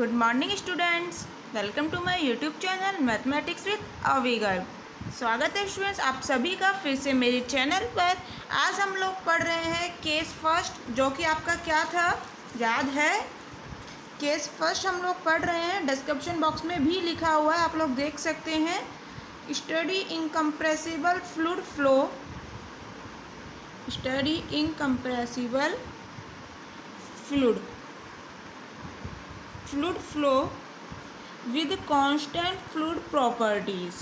Good morning students, welcome to my YouTube channel mathematics with Avi Garg. स्वागत है students आप सभी का फिर से मेरे चैनल पर। आज हम लोग पढ़ रहे हैं केस फर्स्ट, जो कि आपका क्या था याद है। केस फर्स्ट हम लोग पढ़ रहे हैं, डिस्क्रिप्शन बॉक्स में भी लिखा हुआ है, आप लोग देख सकते हैं। Study incompressible fluid flow, study incompressible fluid flow with constant fluid properties,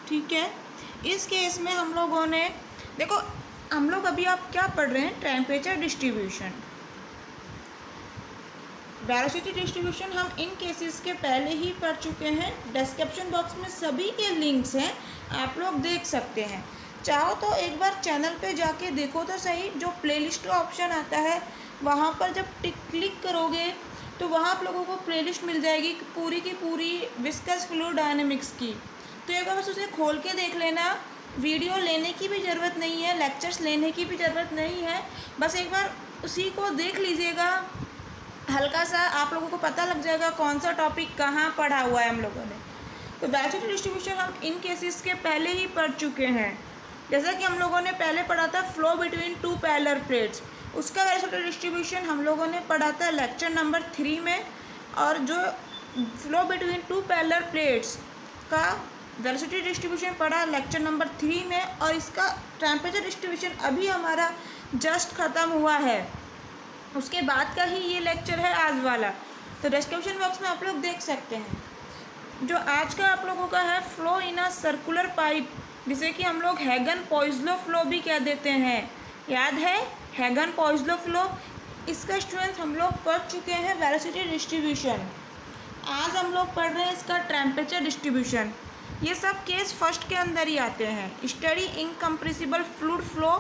ठीक है। इस केस में हम लोगों ने देखो, हम लोग अभी आप क्या पढ़ रहे हैं, टेम्परेचर डिस्ट्रीब्यूशन, वेलोसिटी डिस्ट्रीब्यूशन हम इन केसेस के पहले ही पढ़ चुके हैं। डिस्क्रिप्शन बॉक्स में सभी के लिंक्स हैं, आप लोग देख सकते हैं। चाहो तो एक बार चैनल पे जाके देखो तो सही, जो प्लेलिस्ट का ऑप्शन आता है वहाँ पर जब क्लिक करोगे तो वहाँ आप लोगों को प्लेलिस्ट मिल जाएगी पूरी की पूरी विस्कस फ्लूइड डायनेमिक्स की। तो एक बार बस उसे खोल के देख लेना, वीडियो लेने की भी ज़रूरत नहीं है, लेक्चर्स लेने की भी ज़रूरत नहीं है, बस एक बार उसी को देख लीजिएगा, हल्का सा आप लोगों को पता लग जाएगा कौन सा टॉपिक कहाँ पढ़ा हुआ है हम लोगों ने। तो वेलोसिटी डिस्ट्रीब्यूशन हम इन केसेस के पहले ही पढ़ चुके हैं। जैसा कि हम लोगों ने पहले पढ़ा था flow between two parallel plates, उसका वेलोसिटी डिस्ट्रीब्यूशन हम लोगों ने पढ़ा था लेक्चर नंबर 3 में। और जो flow between two parallel plates का वेलोसिटी डिस्ट्रीब्यूशन पढ़ा लेक्चर नंबर 3 में, और इसका टेम्परेचर डिस्ट्रीब्यूशन अभी हमारा जस्ट ख़त्म हुआ है, उसके बाद का ही ये लेक्चर है आज वाला। तो डिस्क्रिप्शन बॉक्स में आप लोग देख सकते हैं। जो आज का आप लोगों का है flow in a circular pipe, जिसे कि हम लोग हैगन-पोइसलो फ्लो भी कह देते हैं, याद है हैगन-पोइसलो फ्लो। इसका स्टूडेंट्स हम लोग पढ़ चुके हैं वेलोसिटी डिस्ट्रीब्यूशन। आज हम लोग पढ़ रहे हैं इसका टेम्परेचर डिस्ट्रीब्यूशन। ये सब केस फर्स्ट के अंदर ही आते हैं। Study incompressible fluid flow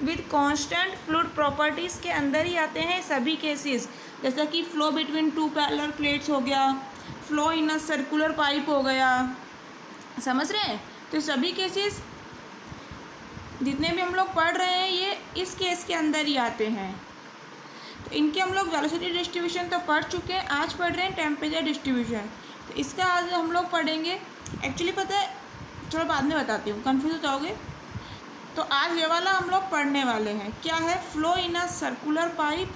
with constant fluid properties के अंदर ही आते हैं सभी केसेस, जैसा कि flow between two parallel plates हो गया, flow in a circular pipe हो गया, समझ रहे हैं। तो सभी केसेस जितने भी हम लोग पढ़ रहे हैं ये इस केस के अंदर ही आते हैं। तो इनके हम लोग वेलोसिटी डिस्ट्रीब्यूशन तो पढ़ चुके हैं, आज पढ़ रहे हैं टेम्परेचर डिस्ट्रीब्यूशन। तो इसका आज हम लोग पढ़ेंगे, एक्चुअली पता है, चलो बाद में बताती हूँ, कन्फ्यूज हो जाओगे। तो आज ये वाला हम लोग पढ़ने वाले हैं, क्या है, flow in a circular pipe,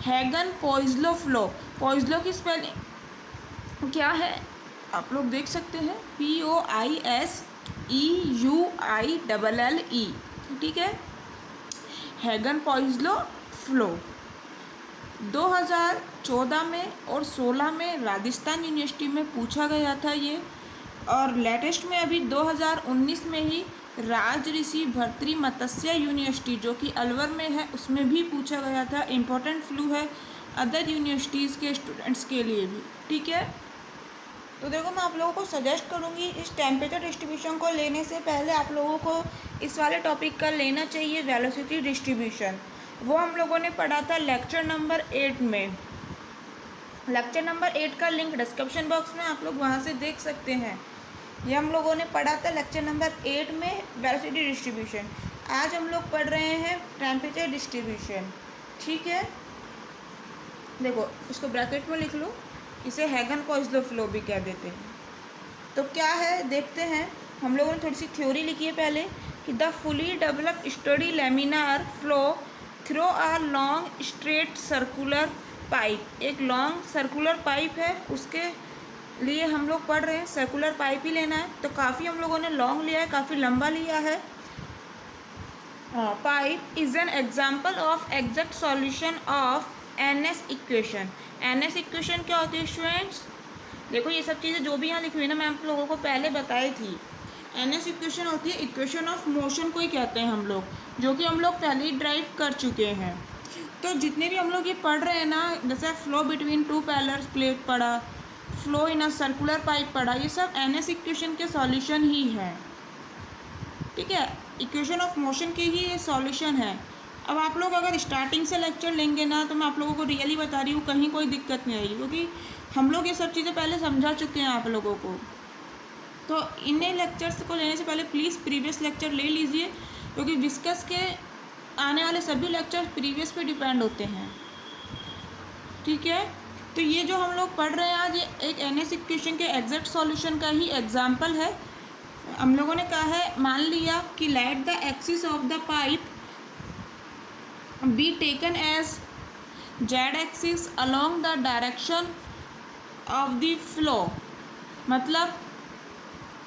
Hagen Poiseuille flow. Poiseuille की स्पेलिंग क्या है आप लोग देख सकते हैं, POISEUILLE, ठीक है। हैगन-पोइसलो फ्लो 2014 में और 16 में राजस्थान यूनिवर्सिटी में पूछा गया था ये, और लेटेस्ट में अभी 2019 में ही राजऋषि भर्तृ मत्स्य यूनिवर्सिटी जो कि अलवर में है उसमें भी पूछा गया था। इम्पोर्टेंट फ्लू है अदर यूनिवर्सिटीज़ के स्टूडेंट्स के लिए भी, ठीक है। तो देखो, मैं आप लोगों को सजेस्ट करूँगी इस टेम्परेचर डिस्ट्रीब्यूशन को लेने से पहले आप लोगों को इस वाले टॉपिक का लेना चाहिए वेलोसिटी डिस्ट्रीब्यूशन। वो हम लोगों ने पढ़ा था लेक्चर नंबर 8 में। लेक्चर नंबर 8 का लिंक डिस्क्रिप्शन बॉक्स में आप लोग वहाँ से देख सकते हैं। ये हम लोगों ने पढ़ा था लेक्चर नंबर 8 में वेलोसिटी डिस्ट्रीब्यूशन। आज हम लोग पढ़ रहे हैं टेम्परेचर डिस्ट्रीब्यूशन, ठीक है। देखो, इसको ब्रैकेट में लिख लो, इसे हैगन-पोइसलो फ्लो भी कह देते हैं। तो क्या है देखते हैं। हम लोगों ने थोड़ी सी थ्योरी लिखी है पहले कि the fully developed study laminar flow through a long straight circular pipe. एक लॉन्ग सर्कुलर पाइप है, उसके लिए हम लोग पढ़ रहे हैं, सर्कुलर पाइप ही लेना है। तो काफ़ी हम लोगों ने लॉन्ग लिया है, काफ़ी लंबा लिया है। Pipe is an example of exact solution of NS equation. NS equation क्या होती है स्टूडेंट्स, देखो ये सब चीज़ें जो भी यहाँ लिखी हुई ना मैं आप लोगों को पहले बताई थी। NS इक्वेशन होती है इक्वेशन ऑफ मोशन को ही कहते हैं हम लोग, जो कि हम लोग पहले ही ड्राइव कर चुके हैं। तो जितने भी हम लोग ये पढ़ रहे हैं ना, जैसे flow between two parallel plate पढ़ा, flow in a circular pipe पढ़ा, ये सब NS इक्वेशन के सॉल्यूशन ही है, ठीक है। इक्वेशन ऑफ मोशन के ही ये सॉल्यूशन है। अब आप लोग अगर स्टार्टिंग से लेक्चर लेंगे ना, तो मैं आप लोगों को रियली बता रही हूँ, कहीं कोई दिक्कत नहीं आएगी, क्योंकि हम लोग ये सब चीज़ें पहले समझा चुके हैं आप लोगों को। तो इन्हीं लेक्चर्स को लेने से पहले प्लीज़ प्रीवियस लेक्चर ले लीजिए, क्योंकि विस्कस के आने वाले सभी लेक्चर प्रीवियस पे डिपेंड होते हैं, ठीक है। तो ये जो हम लोग पढ़ रहे हैं आज, ये एक NS इक्वेशन के एग्जैक्ट सॉल्यूशन का ही एग्जांपल है। हम लोगों ने कहा है, मान लिया कि let the axis of the pipe be taken as Z axis along the direction of the flow.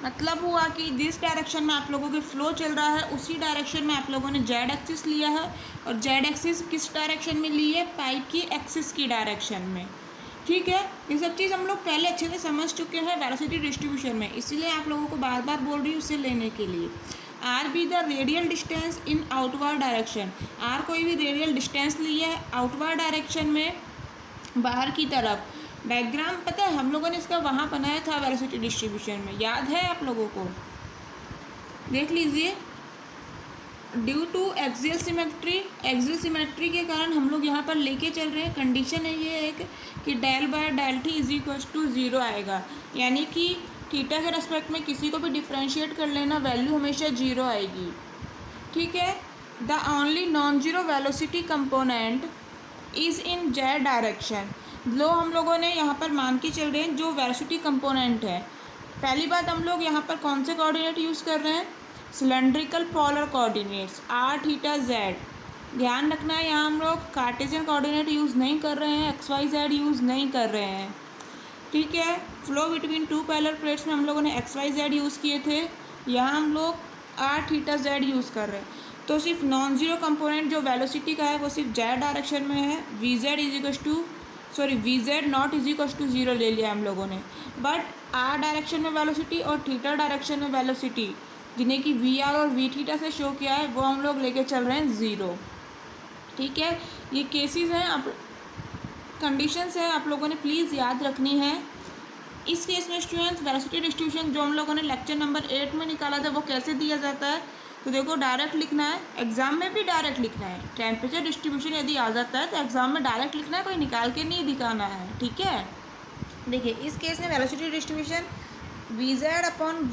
मतलब हुआ कि जिस डायरेक्शन में आप लोगों के फ्लो चल रहा है उसी डायरेक्शन में आप लोगों ने जेड एक्सिस लिया है, और जेड एक्सिस किस डायरेक्शन में ली है, पाइप की एक्सिस की डायरेक्शन में, ठीक है। ये सब चीज़ हम लोग पहले अच्छे से समझ चुके हैं वेलोसिटी डिस्ट्रीब्यूशन में, इसीलिए आप लोगों को बार बार बोल रही हूँ उसे लेने के लिए। R be the radial distance in outward direction, R कोई भी रेडियल डिस्टेंस ली है आउटवर्ड डायरेक्शन में, बाहर की तरफ। डायग्राम पता है हम लोगों ने इसका वहाँ बनाया था वेलोसिटी डिस्ट्रीब्यूशन में, याद है आप लोगों को, देख लीजिए। ड्यू टू एक्सियल सिमेट्री के कारण हम लोग यहाँ पर लेके चल रहे हैं। कंडीशन है ये एक कि del by del T is equal to 0 आएगा, यानी कि थीटा के रेस्पेक्ट में किसी को भी डिफ्रेंशिएट कर लेना, वैल्यू हमेशा 0 आएगी, ठीक है। The only non zero velocity component is in z direction. लो हम लोगों ने यहाँ पर मान के चल रहे हैं जो वेलोसिटी कंपोनेंट है। पहली बात हम लोग यहाँ पर कौन से कोऑर्डिनेट यूज़ कर रहे हैं, cylindrical polar coordinates R theta Z. ध्यान रखना है यहाँ हम लोग कार्टेशियन कोऑर्डिनेट यूज़ नहीं कर रहे हैं, XYZ यूज़ नहीं कर रहे हैं, ठीक है। Flow between two parallel plates में हम लोगों ने XYZ यूज़ किए थे, यहाँ हम लोग आर थीटा जेड यूज़ कर रहे हैं। तो सिर्फ नॉन जीरो कंपोनेंट जो वेलोसिटी का है वो सिर्फ जेड डायरेक्शन में है। VZ not is equal to 0 ले लिया हम लोगों ने, बट आर डायरेक्शन में वेलोसिटी और थीटा डायरेक्शन में वेलोसिटी, जिन्हें कि VR और V थीटा से शो किया है, वो हम लोग लेके चल रहे हैं 0, ठीक है। ये केसेस हैं, आप कंडीशंस हैं, आप लोगों ने प्लीज़ याद रखनी है। इस केस में स्टूडेंट्स वेलोसिटी डिस्ट्रीब्यूशन जो हम लोगों ने लेक्चर नंबर 8 में निकाला था वो कैसे दिया जाता है, तो देखो डायरेक्ट लिखना है, एग्जाम में भी डायरेक्ट लिखना है। टेम्परेचर डिस्ट्रीब्यूशन यदि आ जाता है तो एग्जाम में डायरेक्ट लिखना है, कोई निकाल के नहीं दिखाना है, ठीक है। देखिए इस केस में velocity distribution VZ upon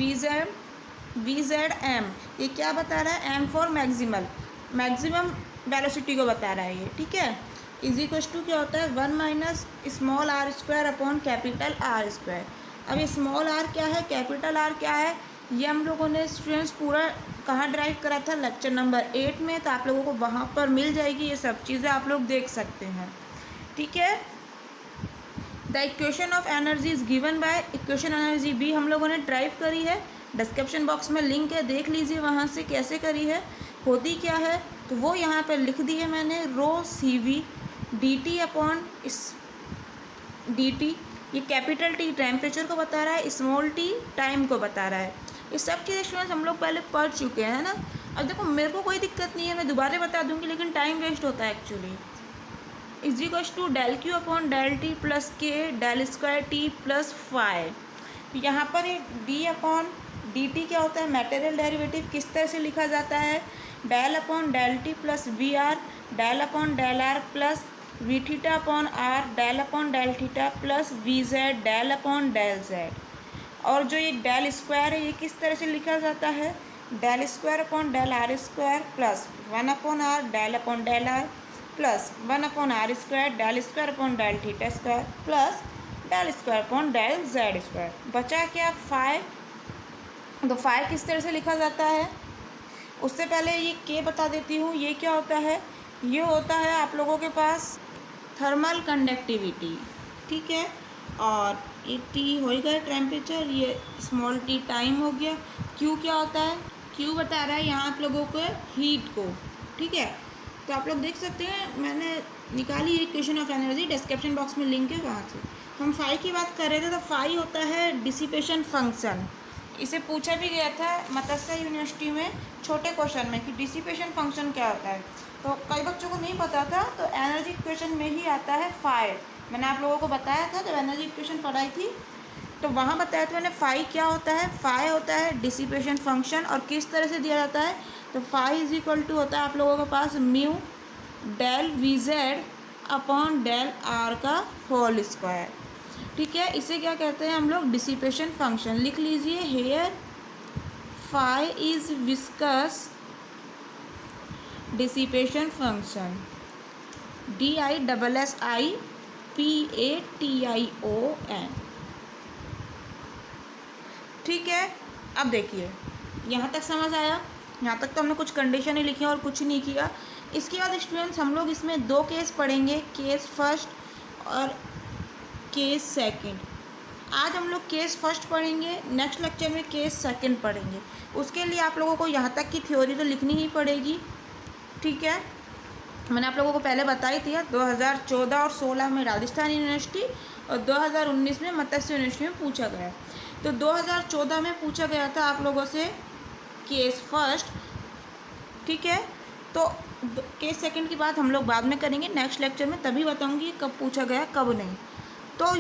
VZM, ये क्या बता रहा है, M फॉर मैक्सिमम वेलोसिटी को बता रहा है ये, ठीक है। इज इक्वल टू क्या होता है, 1 minus small r square upon capital R square. अब ये स्मॉल r क्या है, कैपिटल R क्या है, ये हम लोगों ने स्टूडेंट्स पूरा कहाँ ड्राइव करा था, लेक्चर नंबर 8 में, तो आप लोगों को वहाँ पर मिल जाएगी, ये सब चीज़ें आप लोग देख सकते हैं, ठीक है। The equation of energy is given by equation energy भी हम लोगों ने ड्राइव करी है, डिस्क्रिप्शन बॉक्स में लिंक है, देख लीजिए वहाँ से कैसे करी है, होती क्या है, तो वो यहाँ पर लिख दी है मैंने, रो CV dt अपॉन इस dt, ये कैपिटल T टेम्परेचर को बता रहा है, स्मॉल t टाइम को बता रहा है। ये सब चीज़ें स्टूडेंट्स हम लोग पहले पढ़ चुके हैं ना। अब देखो मेरे को कोई दिक्कत नहीं है, मैं दोबारा बता दूंगी, लेकिन टाइम वेस्ट होता है actually. Is equal to del Q upon del T plus K del square T plus five. यहाँ पर ये D अपॉन dt क्या होता है, मटेरियल डेरिवेटिव किस तरह से लिखा जाता है, del upon del T plus VR del upon del R plus V theta upon R del upon del theta plus VZ del upon del Z। और जो ये डेल स्क्वायर है ये किस तरह से लिखा जाता है, del square upon del R square plus 1 upon R del upon del R plus 1 upon R square upon del theta square plus del square upon del Z square. बचा क्या, फाइव। तो फाइव किस तरह से लिखा जाता है, उससे पहले ये के बता देती हूँ, ये क्या होता है, ये होता है आप लोगों के पास थर्मल कंडक्टिविटी, ठीक है। और ये T हो गया टेम्परेचर, ये स्मॉल t टाइम हो गया। Q क्या होता है, Q बता रहा है यहाँ आप लोगों को हीट को, ठीक है। तो आप लोग देख सकते हैं मैंने निकाली equation of energy, description box में लिंक है, वहाँ से। हम फाई की बात कर रहे थे, तो फाई होता है डिसिपेशन फंक्शन। इसे पूछा भी गया था मत्स्य यूनिवर्सिटी में छोटे क्वेश्चन में कि डिसिपेशन फंक्शन क्या होता है, तो कई बच्चों को नहीं पता था, तो एनर्जी इक्वेशन में ही आता है फाई। मैंने आप लोगों को बताया था जब एनर्जी इक्वेशन पढ़ाई थी, तो वहाँ बताया था मैंने फाई क्या होता है, फाई होता है डिसिपेशन फंक्शन। और किस तरह से दिया जाता है, तो फाई इज इक्वल टू होता है आप लोगों के पास mu del VZ upon del R का होल स्क्वायर, ठीक है। इसे क्या कहते हैं हम लोग, डिसिपेशन फंक्शन। लिख लीजिए, here phi is viscous dissipation function, DISSIPATION। ठीक है, अब देखिए यहाँ तक समझ आया। यहाँ तक तो हमने कुछ कंडीशन ही लिखी और कुछ नहीं किया। इसके बाद स्टूडेंट्स हम लोग इसमें दो केस पढ़ेंगे, केस फर्स्ट और केस सेकंड। आज हम लोग केस फर्स्ट पढ़ेंगे, नेक्स्ट लेक्चर में केस सेकंड पढ़ेंगे। उसके लिए आप लोगों को यहाँ तक की थ्योरी तो लिखनी ही पड़ेगी। ठीक है, मैंने आप लोगों को पहले बताई थी 2014 और 16 में राजस्थान यूनिवर्सिटी और 2019 में मत्स्य यूनिवर्सिटी में पूछा गया। तो 2014 में पूछा गया था आप लोगों से केस फर्स्ट। ठीक है, तो केस सेकंड की बात हम लोग बाद में करेंगे नेक्स्ट लेक्चर में, तभी बताऊंगी कब पूछा गया कब नहीं। तो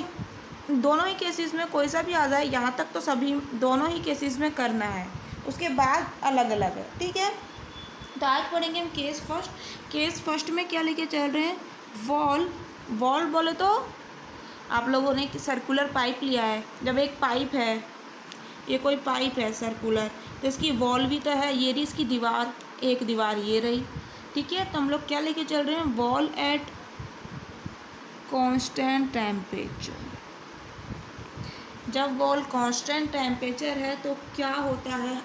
दोनों ही केसेस में कोई सा भी आ जाए, यहाँ तक तो सभी दोनों ही केसेस में करना है, उसके बाद अलग अलग है। ठीक है, तो आज पढ़ेंगे हम केस फर्स्ट। केस फर्स्ट में क्या लेके चल रहे हैं, वॉल बोले तो आप लोगों ने सर्कुलर पाइप लिया है। जब एक पाइप है, ये कोई पाइप है सर्कुलर, तो इसकी वॉल भी तो है, ये रही इसकी दीवार, एक दीवार ये रही। ठीक है, तो हम लोग क्या लेके चल रहे हैं, वॉल एट कांस्टेंट टेम्परेचर। जब वॉल कांस्टेंट टेम्परेचर है तो क्या होता है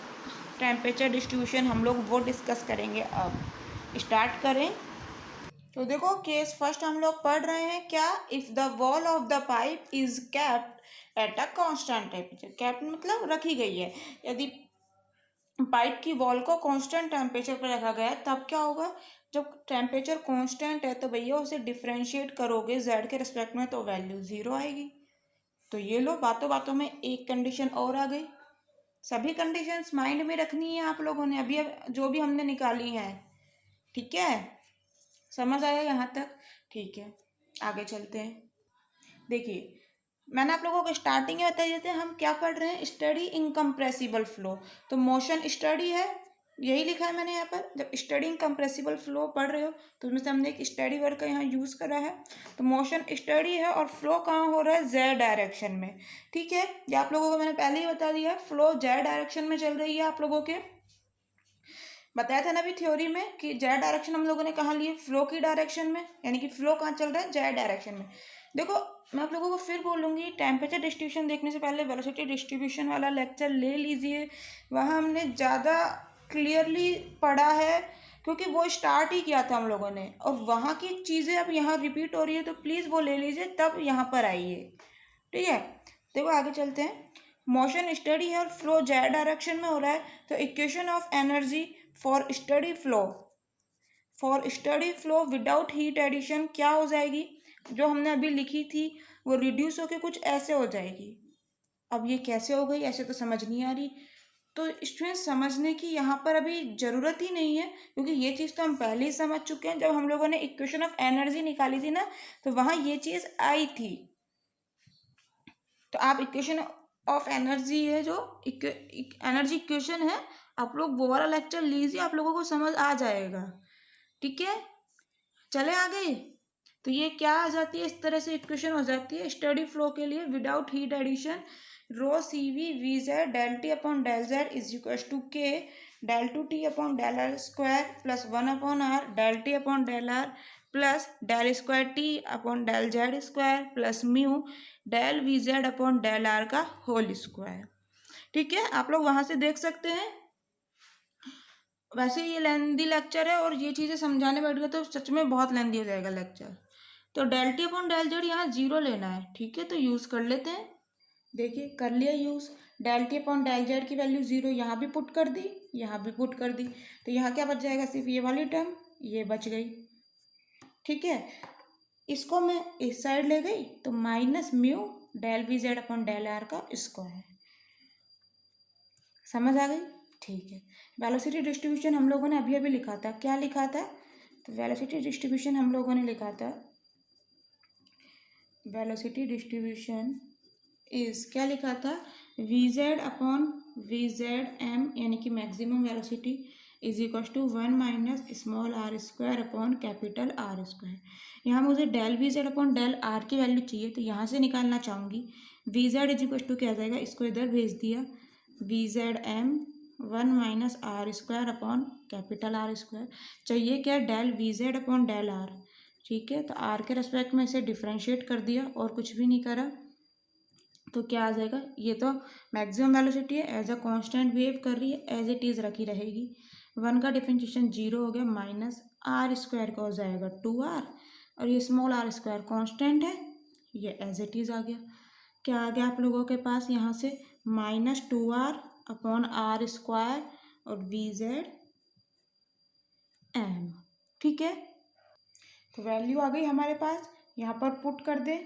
टेम्परेचर डिस्ट्रीब्यूशन, हम लोग वो डिस्कस करेंगे। अब स्टार्ट करें। तो देखो केस फर्स्ट हम लोग पढ़ रहे हैं क्या, if the wall of the pipe is kept at a constant temperature. Kept मतलब रखी गई है। यदि पाइप की वॉल को कांस्टेंट टेम्परेचर पर रखा गया है तब क्या होगा, जब टेम्परेचर कांस्टेंट है तो भैया उसे डिफ्रेंशिएट करोगे जेड के रिस्पेक्ट में तो वैल्यू 0 आएगी। तो ये लो, बातों बातों में एक कंडीशन और आ गई। सभी कंडीशंस माइंड में रखनी है आप लोगों ने, अभी अब जो भी हमने निकाली हैं। ठीक है, समझ आया यहाँ तक। ठीक है, आगे चलते हैं। देखिए मैंने आप लोगों को स्टार्टिंग में बता देते हैं हम क्या पढ़ रहे हैं, स्टडी इनकम्प्रेसिबल फ्लो। तो मोशन स्टडी है, यही लिखा है मैंने यहाँ पर। जब स्टडी इनकम्प्रेसिबल फ्लो पढ़ रहे हो तो उसमें से हमने एक स्टडी वर्ड का यहाँ यूज़ करा है। तो मोशन स्टडी है और फ्लो कहाँ हो रहा है, जेड डायरेक्शन में। ठीक है, ये आप लोगों को मैंने पहले ही बता दिया, फ्लो जेड डायरेक्शन में चल रही है। आप लोगों के बताया था ना अभी थ्योरी में कि जेड डायरेक्शन हम लोगों ने कहाँ लिए, फ्लो की डायरेक्शन में, यानी कि फ्लो कहाँ चल रहा है, जेड डायरेक्शन में। देखो मैं आप लोगों को फिर बोलूँगी, टेम्परेचर डिस्ट्रीब्यूशन देखने से पहले वेलोसिटी डिस्ट्रीब्यूशन वाला लेक्चर ले लीजिए। वहाँ हमने ज़्यादा क्लियरली पढ़ा है, क्योंकि वो स्टार्ट ही किया था हम लोगों ने, और वहाँ की चीज़ें अब यहाँ रिपीट हो रही है, तो प्लीज़ वो ले लीजिए तब यहाँ पर आइए। ठीक है, देखो आगे चलते हैं। मोशन स्टडी है और फ्लो जेड डायरेक्शन में हो रहा है, तो equation of energy for study flow without heat addition क्या हो जाएगी, जो हमने अभी लिखी थी वो रिड्यूस होके कुछ ऐसे हो जाएगी। अब ये कैसे हो गई, ऐसे तो समझ नहीं आ रही। तो स्टूडेंट समझने की यहाँ पर अभी ज़रूरत ही नहीं है, क्योंकि ये चीज़ तो हम पहले ही समझ चुके हैं। जब हम लोगों ने इक्वेशन ऑफ एनर्जी निकाली थी ना, तो वहाँ ये चीज़ आई थी। तो आप इक्वेशन ऑफ एनर्जी है जो एनर्जी इक्वेशन है, आप लोग वो वाला लेक्चर लीजिए, आप लोगों को समझ आ जाएगा। ठीक है, चले आगे। तो ये क्या आ जाती है, इस तरह से इक्वेशन हो जाती है स्टडी फ्लो के लिए without heat addition, rho C V V Z del T upon del Z is equal to K del two T upon del R square plus 1 upon R del T upon del R plus del square T upon del Z square plus mu del V Z upon del R का whole square. ठीक है, आप लोग वहाँ से देख सकते हैं। वैसे ये लेंदी लेक्चर है और ये चीज़ें समझाने बैठ गए तो सच में बहुत लेंदी हो जाएगा लेक्चर। तो del T upon del Z यहाँ 0 लेना है। ठीक है, तो यूज़ कर लेते हैं। देखिए कर लिया use, del T upon del Z की वैल्यू 0 यहाँ भी पुट कर दी, यहाँ भी पुट कर दी, तो यहाँ क्या बच जाएगा, सिर्फ ये वाली टर्म ये बच गई। ठीक है, इसको मैं इस साइड ले गई तो minus mu del V Z upon del R का स्क्वायर। समझ आ गई। ठीक है, वेलोसिटी डिस्ट्रीब्यूशन हम लोगों ने अभी अभी लिखा था, क्या लिखा था, तो वेलोसिटी डिस्ट्रीब्यूशन हम लोगों ने लिखा था, वेलोसिटी डिस्ट्रीब्यूशन इज क्या लिखा था, V Z upon V Z M, यानी कि maximum velocity is equal to 1 minus small R square upon capital R square. यहाँ मुझे del V Z upon del R की वैल्यू चाहिए, तो यहाँ से निकालना चाहूँगी। V Z is equal to क्या आ जाएगा, इसको इधर भेज दिया, V Z M 1 minus R square upon capital R square. चाहिए क्या, del V Z upon del R. ठीक है, तो आर के रेस्पेक्ट में इसे डिफ्रेंशिएट कर दिया और कुछ भी नहीं करा, तो क्या आ जाएगा, ये तो मैक्सिमम वेलोसिटी है, एज अ कांस्टेंट बिहेव कर रही है, एज इट इज़ रखी रहेगी। 1 का डिफ्रेंशिएशन 0 हो गया, माइनस आर स्क्वायर का हो जाएगा 2r, और ये स्मॉल आर स्क्वायर कांस्टेंट है, ये एज इट इज़ आ गया। क्या आ गया आप लोगों के पास यहाँ से, -2r अपॉन आर स्क्वायर और वी जेड एम। ठीक है, तो वैल्यू आ गई हमारे पास, यहाँ पर पुट कर दे,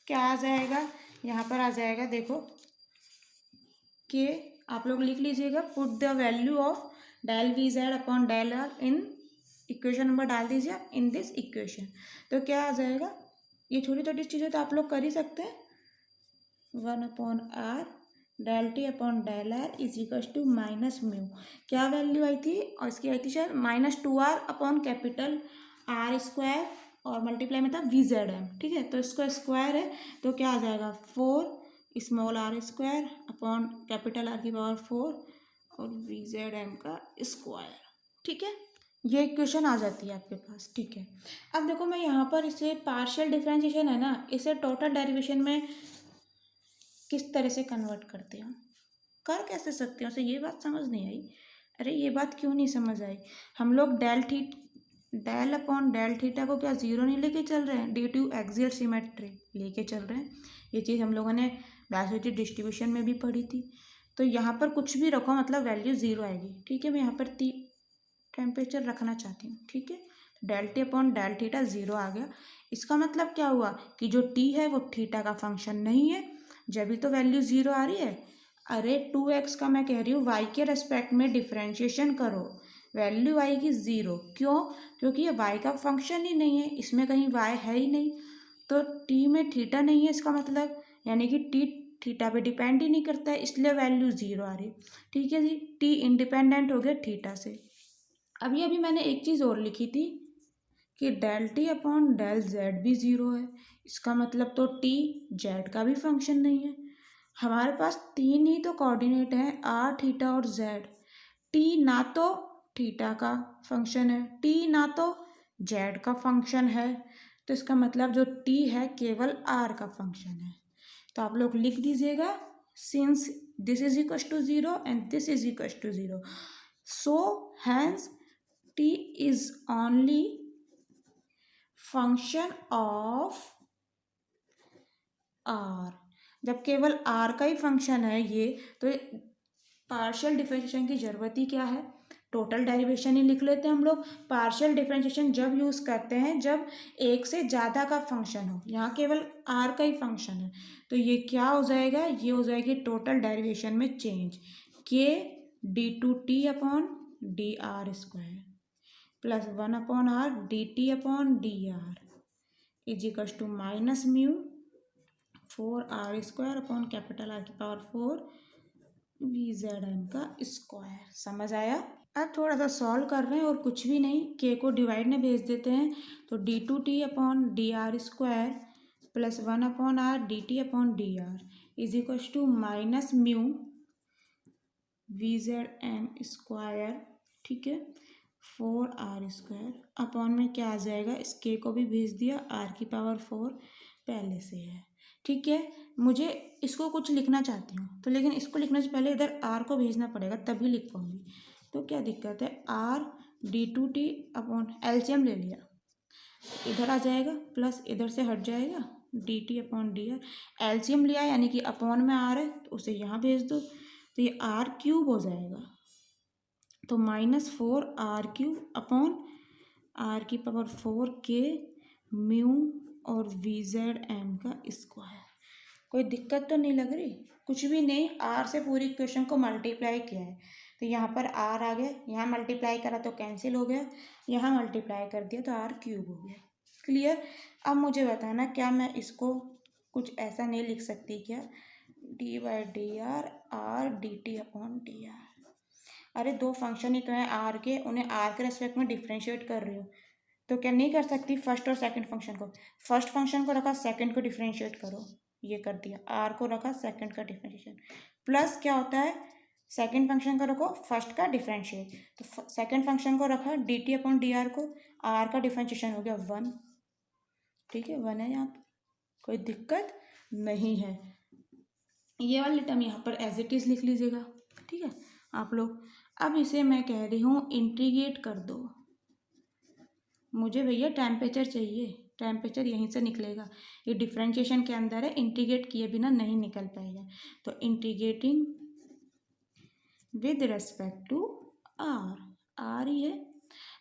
क्या आ जाएगा, यहाँ पर आ जाएगा देखो कि आप लोग लिख लीजिएगा, put the value of del V Z upon del R in equation number डाल दीजिए आप इन दिस इक्वेशन। तो क्या आ जाएगा, ये छोटी छोटी चीज़ें तो आप लोग कर ही सकते हैं। 1 upon R del T upon del R is equal to minus mu. क्या वैल्यू आई थी, और इसकी आई थी शायद -2r upon capital R square और मल्टीप्लाई में था वी जेड एम। ठीक है, तो इसको स्क्वायर है, तो क्या आ जाएगा 4 small R square upon capital R की पावर 4 और वी जेड एम का स्क्वायर। ठीक है, ये इक्वेशन आ जाती है आपके पास। ठीक है, अब देखो मैं यहाँ पर इसे पार्शियल डिफरेंशिएशन है ना, इसे टोटल डेरिवेशन में किस तरह से कन्वर्ट करते हो, कर कैसे सकते हो, उसे ये बात समझ नहीं आई। अरे ये बात क्यों नहीं समझ आई, हम लोग डेल अपॉन डेल थीटा को क्या जीरो नहीं लेके चल रहे हैं, ड्यू टू एक्सियल सिमेट्री लेके चल रहे हैं। ये चीज़ हम लोगों ने वेलोसिटी डिस्ट्रीब्यूशन में भी पढ़ी थी। तो यहाँ पर कुछ भी रखो मतलब वैल्यू ज़ीरो आएगी। ठीक है, मैं यहाँ पर टेम्परेचर रखना चाहती हूँ। ठीक है, del T upon del theta zero आ गया। इसका मतलब क्या हुआ कि जो टी है वो थीटा का फंक्शन नहीं है, जब भी तो वैल्यू ज़ीरो आ रही है। अरे 2x का मैं कह रही हूँ y के रेस्पेक्ट में डिफ्रेंशिएशन करो, वैल्यू आएगी ज़ीरो। क्यों, क्योंकि ये y का फंक्शन ही नहीं है, इसमें कहीं y है ही नहीं, तो t में थीटा नहीं है, इसका मतलब यानी कि t थीटा पे डिपेंड ही नहीं करता है, इसलिए वैल्यू ज़ीरो आ रही। ठीक है जी, t इंडिपेंडेंट हो गया थीटा से। अभी अभी मैंने एक चीज़ और लिखी थी कि del T upon del Z भी ज़ीरो है, इसका मतलब तो टी जेड का भी फंक्शन नहीं है। हमारे पास तीन ही तो कोऑर्डिनेट हैं, आर थीटा और जेड। टी ना तो थीटा का फंक्शन है, टी ना तो जेड का फंक्शन है, तो इसका मतलब जो टी है केवल आर का फंक्शन है। तो आप लोग लिख दीजिएगा, since this is equal to zero and this is equal to zero, so hence T is only function of R. जब केवल आर का ही फंक्शन है ये, तो पार्शियल डिफरेंशिएशन की ज़रूरत ही क्या है, टोटल डेरिवेशन ही लिख लेते हैं हम लोग। पार्शियल डिफरेंशिएशन जब यूज़ करते हैं जब एक से ज़्यादा का फंक्शन हो, यहाँ केवल आर का ही फंक्शन है, तो ये क्या हो जाएगा, ये हो जाएगी टोटल डेरिवेशन में change, K D two T upon D R square plus 1 upon R D T upon D R is equal to minus mu 4r square upon capital R की पावर 4 वी जेड एम का square. समझ आया। अब थोड़ा सा solve कर रहे हैं और कुछ भी नहीं, के को डिवाइड में भेज देते हैं, तो D two T upon D R square plus 1 upon R D T upon D R is equal to minus mu V Z M square. ठीक है, 4r स्क्वायर अपॉन में क्या आ जाएगा, इस के को भी भेज दिया, आर की पावर 4 पहले से है। ठीक है, मुझे इसको कुछ लिखना चाहती हूँ, तो लेकिन इसको लिखने से पहले इधर आर को भेजना पड़ेगा तभी लिख पाऊँगी। तो क्या दिक्कत है, R D two T upon LCM ले लिया, इधर आ जाएगा प्लस इधर से हट जाएगा D T upon D are. LCM लिया यानी कि अपॉन में आर है, तो उसे यहाँ भेज दो, तो ये आर क्यूब हो जाएगा, तो -4r³ अपॉन आर की पावर 4 के म्यू और वी जेड एम का स्क्वायर। कोई दिक्कत तो नहीं लग रही, कुछ भी नहीं, आर से पूरी इक्वेशन को मल्टीप्लाई किया है, तो यहाँ पर आर आ गया, यहाँ मल्टीप्लाई करा तो कैंसिल हो गया, यहाँ मल्टीप्लाई कर दिया तो आर क्यूब हो गया। क्लियर। अब मुझे बताना, क्या मैं इसको कुछ ऐसा नहीं लिख सकती क्या, D by D R D T upon D are. अरे दो फंक्शन ही तो हैं आर के, उन्हें आर के रेस्पेक्ट में डिफ्रेंशिएट कर रही हूँ, तो क्या नहीं कर सकती फर्स्ट और सेकंड फंक्शन को, फर्स्ट फंक्शन को रखा सेकंड को डिफ्रेंशिएट करो, ये कर दिया, आर को रखा सेकंड का डिफ्रेंशिएशन, प्लस क्या होता है सेकंड फंक्शन को रखो, फर्स्ट का डिफरेंशिएट। तो सेकंड फंक्शन को रखा D T upon D are को, आर का डिफरेंशिएशन हो गया 1। ठीक है, 1 है यहाँ पे, कोई दिक्कत नहीं है। ये वाली टर्म यहाँ पर एज इट इज़ लिख लीजिएगा। ठीक है आप लोग। अब इसे मैं कह रही हूँ इंटीग्रेट कर दो। मुझे भैया टेम्परेचर चाहिए, टेम्परेचर यहीं से निकलेगा, ये डिफरेंशिएशन के अंदर है, इंटीग्रेट किए बिना नहीं निकल पाएगा। तो integrating with respect to R ही है।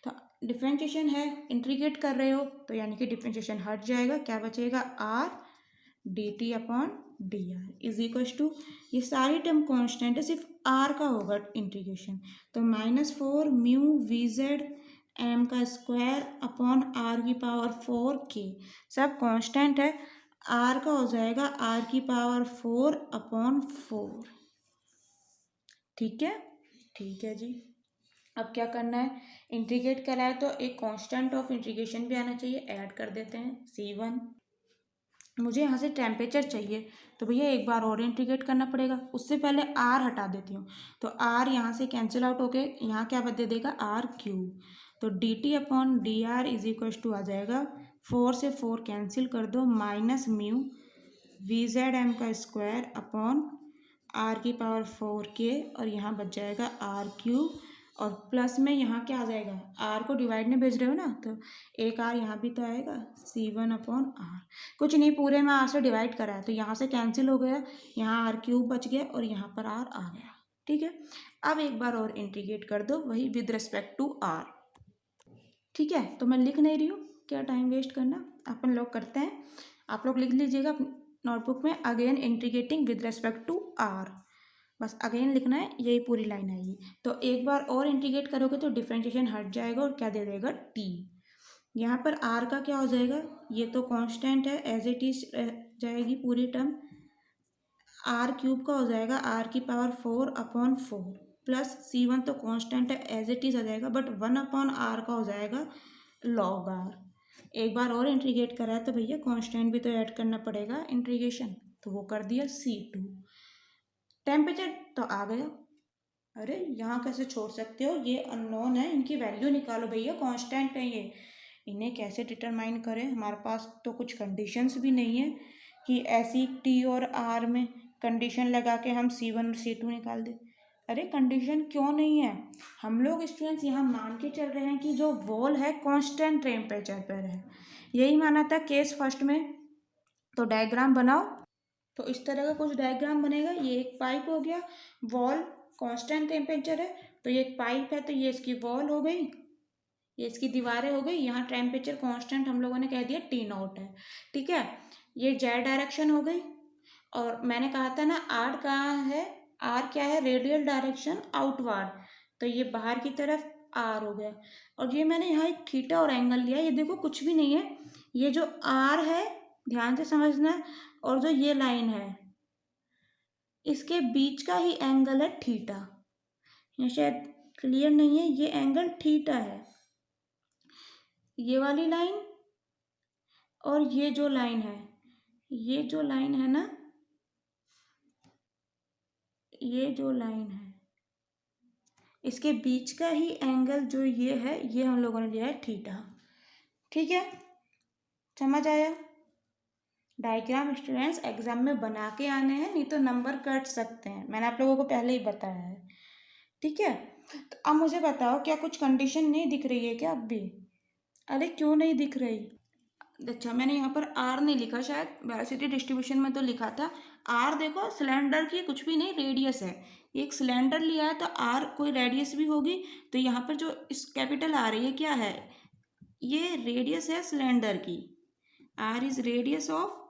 तो डिफरेंशिएशन है, इंटीग्रेट कर रहे हो तो यानी कि डिफरेंशिएशन हट जाएगा, क्या बचेगा R D T upon D R is equal to, ये सारी टर्म कांस्टेंट है, सिर्फ आर का होगा इंटीग्रेशन। तो -4 म्यू वी जेड एम का स्क्वायर अपॉन आर की पावर 4 के, सब कांस्टेंट है, आर का हो जाएगा आर की पावर 4 अपॉन 4। ठीक है, ठीक है जी। अब क्या करना है, इंटीग्रेट करा है तो एक कांस्टेंट ऑफ इंटीग्रेशन भी आना चाहिए, ऐड कर देते हैं C1। मुझे यहाँ से टेम्परेचर चाहिए तो भैया एक बार और इंटीग्रेट करना पड़ेगा, उससे पहले आर हटा देती हूँ। तो आर यहाँ से कैंसिल आउट होके यहाँ क्या बदल देगा आर क्यूब। तो D T upon D R is equal to आ जाएगा 4 से 4 कैंसिल कर दो, minus mu V Z M का स्क्वायर अपॉन आर की पावर 4 के, और यहाँ बच जाएगा आर क्यूब, और प्लस में यहाँ क्या आ जाएगा, आर को डिवाइड में भेज रहे हो ना, तो एक आर यहाँ भी तो आएगा C1 अपॉन आर। कुछ नहीं, पूरे में आर से डिवाइड करा है तो यहाँ से कैंसिल हो गया, यहाँ आर क्यूब बच गया और यहाँ पर आर आ गया। ठीक है, अब एक बार और इंटीग्रेट कर दो, वही विद रिस्पेक्ट टू आर। ठीक है, तो मैं लिख नहीं रही हूँ, क्या टाइम वेस्ट करना, अपन लोग करते हैं। आप लोग लिख लीजिएगा नोटबुक में, again integrating with respect to R, बस अगेन लिखना है, यही पूरी लाइन आएगी। तो एक बार और इंटीग्रेट करोगे तो डिफरेंशिएशन हट जाएगा और क्या दे देगा टी। यहाँ पर आर का क्या हो जाएगा, ये तो कांस्टेंट है, एज इट इज जाएगी पूरी टर्म, आर क्यूब का हो जाएगा आर की पावर 4 अपॉन 4, प्लस C1 तो कांस्टेंट है, एज इट इज आ जाएगा, बट 1 अपॉन आर का हो जाएगा लॉग आर। एक बार और इंटीग्रेट करा है तो भैया कांस्टेंट भी तो ऐड करना पड़ेगा इंटीग्रेशन, तो वो कर दिया C2। टेम्परेचर तो आ गया, अरे यहाँ कैसे छोड़ सकते हो, ये अननोन है, इनकी वैल्यू निकालो भैया, कांस्टेंट है ये, इन्हें कैसे डिटरमाइन करें, हमारे पास तो कुछ कंडीशंस भी नहीं है कि ऐसी टी और आर में कंडीशन लगा के हम C1 और C2 निकाल दें। अरे कंडीशन क्यों नहीं है, हम लोग स्टूडेंट्स यहाँ मान के चल रहे हैं कि जो वॉल है कांस्टेंट टेम्परेचर पर है, यही माना था केस फर्स्ट में। तो डायग्राम बनाओ, तो इस तरह का कुछ डायग्राम बनेगा, ये एक पाइप हो गया, वॉल कांस्टेंट टेम्परेचर है, तो ये एक पाइप है, तो ये इसकी वॉल हो गई, ये इसकी दीवारें हो गई, यहाँ टेम्परेचर कांस्टेंट हम लोगों ने कह दिया T0 है। ठीक है, ये जेड डायरेक्शन हो गई, और मैंने कहा था ना आर कहाँ है, आर क्या है, रेडियल डायरेक्शन आउटवर्ड, तो ये बाहर की तरफ आर हो गया। और ये मैंने यहाँ एक थीटा और एंगल लिया, ये देखो कुछ भी नहीं है, ये जो आर है ध्यान से समझना है, और जो ये लाइन है इसके बीच का ही एंगल है थीटा। ये शायद क्लियर नहीं है, ये एंगल थीटा है, ये वाली लाइन और ये जो लाइन है, ये जो लाइन है ना, ये जो लाइन है इसके बीच का ही एंगल जो ये है, ये हम लोगों ने लिया है थीटा। ठीक है, समझ आया। डायग्राम स्टूडेंट्स एग्जाम में बना के आने हैं, नहीं तो नंबर कट सकते हैं, मैंने आप लोगों को पहले ही बताया है। ठीक है, तो अब मुझे बताओ क्या कुछ कंडीशन नहीं दिख रही है क्या अब भी, अरे क्यों नहीं दिख रही। अच्छा मैंने यहाँ पर आर नहीं लिखा, शायद वेलोसिटी डिस्ट्रीब्यूशन में तो लिखा था आर, देखो सिलेंडर की कुछ भी नहीं, रेडियस है, एक सिलेंडर लिया है तो आर कोई रेडियस भी होगी, तो यहाँ पर जो इस कैपिटल आ रही है क्या है, ये रेडियस है सिलेंडर की, R is radius of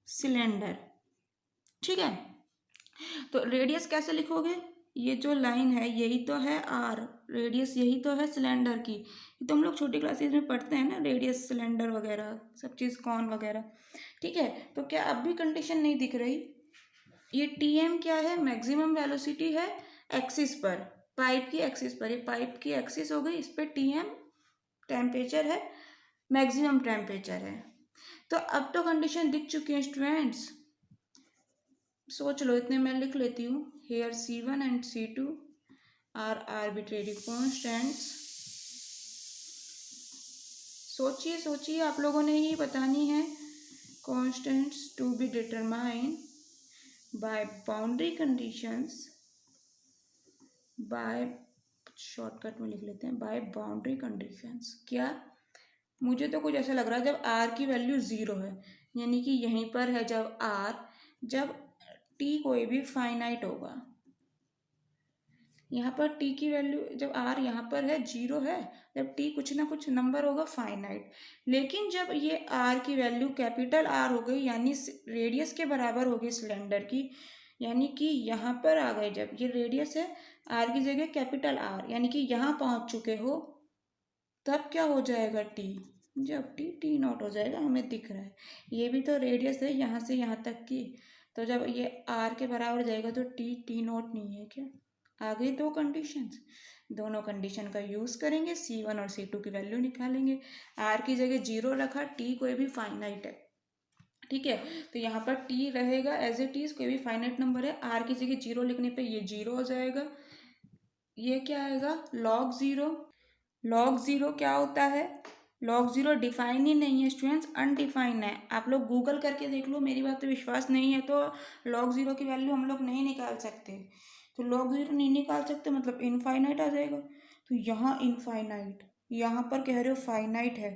cylinder. ठीक है, तो रेडियस कैसे लिखोगे, ये जो लाइन है यही तो है आर, रेडियस यही तो है सिलेंडर की, ये तो हम लोग छोटी क्लासेस में पढ़ते हैं ना, रेडियस सिलेंडर वगैरह सब चीज़ कौन वगैरह। ठीक है, तो क्या अब भी कंडीशन नहीं दिख रही, ये टीएम क्या है, मैक्सिमम वेलोसिटी है एक्सिस पर, पाइप की एक्सिस पर, ये पाइप की एक्सिस हो गई, इस पर टीएम टेम्परेचर है, मैक्सिमम टेम्परेचर है। तो अब तो कंडीशन दिख चुकी है स्टूडेंट्स, सोच लो, इतने मैं लिख लेती हूँ, here C1 and C2 are arbitrary constants. सोचिए सोचिए, आप लोगों ने ही बतानी है. Constants to be determined by boundary conditions, by shortcut में लिख लेते हैं, by boundary conditions. क्या? मुझे तो कुछ ऐसा लग रहा है जब r की वैल्यू 0 है, यानी कि यहीं पर है जब r, जब t कोई भी फाइनाइट होगा. यहाँ पर t की वैल्यू जब r यहाँ पर है 0 है, जब t कुछ ना कुछ नंबर होगा फाइनाइट. लेकिन जब ये r की वैल्यू कैपिटल R हो गई, यानी रेडियस के बराबर हो गई सिलेंडर की, यानी कि यहाँ पर आ गए, जब ये रेडियस है r की जगह कैपिटल R, यानी कि यहाँ पहुँच चुके हो, तब क्या हो जाएगा t, जब t नॉट हो जाएगा. हमें दिख रहा है ये भी तो रेडियस है यहाँ से यहाँ तक की, तो जब ये r के बराबर जाएगा तो t नॉट नहीं है क्या. आ गई दो कंडीशंस. दोनों कंडीशन का यूज़ करेंगे, C1 और C2 की वैल्यू निकालेंगे. R की जगह 0 रखा, t कोई भी फाइनाइट है, ठीक है, तो यहाँ पर t रहेगा एज इट इज, कोई भी फाइनाइट नंबर है. R की जगह 0 लिखने पे ये 0 हो जाएगा. ये क्या आएगा, log 0. log 0 क्या होता है, log 0 डिफाइन ही नहीं है स्टूडेंट्स, अनडिफाइन है. आप लोग गूगल करके देख लो, मेरी बात पे विश्वास नहीं है तो log 0 की वैल्यू हम लोग नहीं निकाल सकते. तो log 0 नहीं निकाल सकते मतलब इनफाइनाइट आ जाएगा. तो यहाँ इनफाइनाइट, यहाँ पर कह रहे हो फाइनाइट है.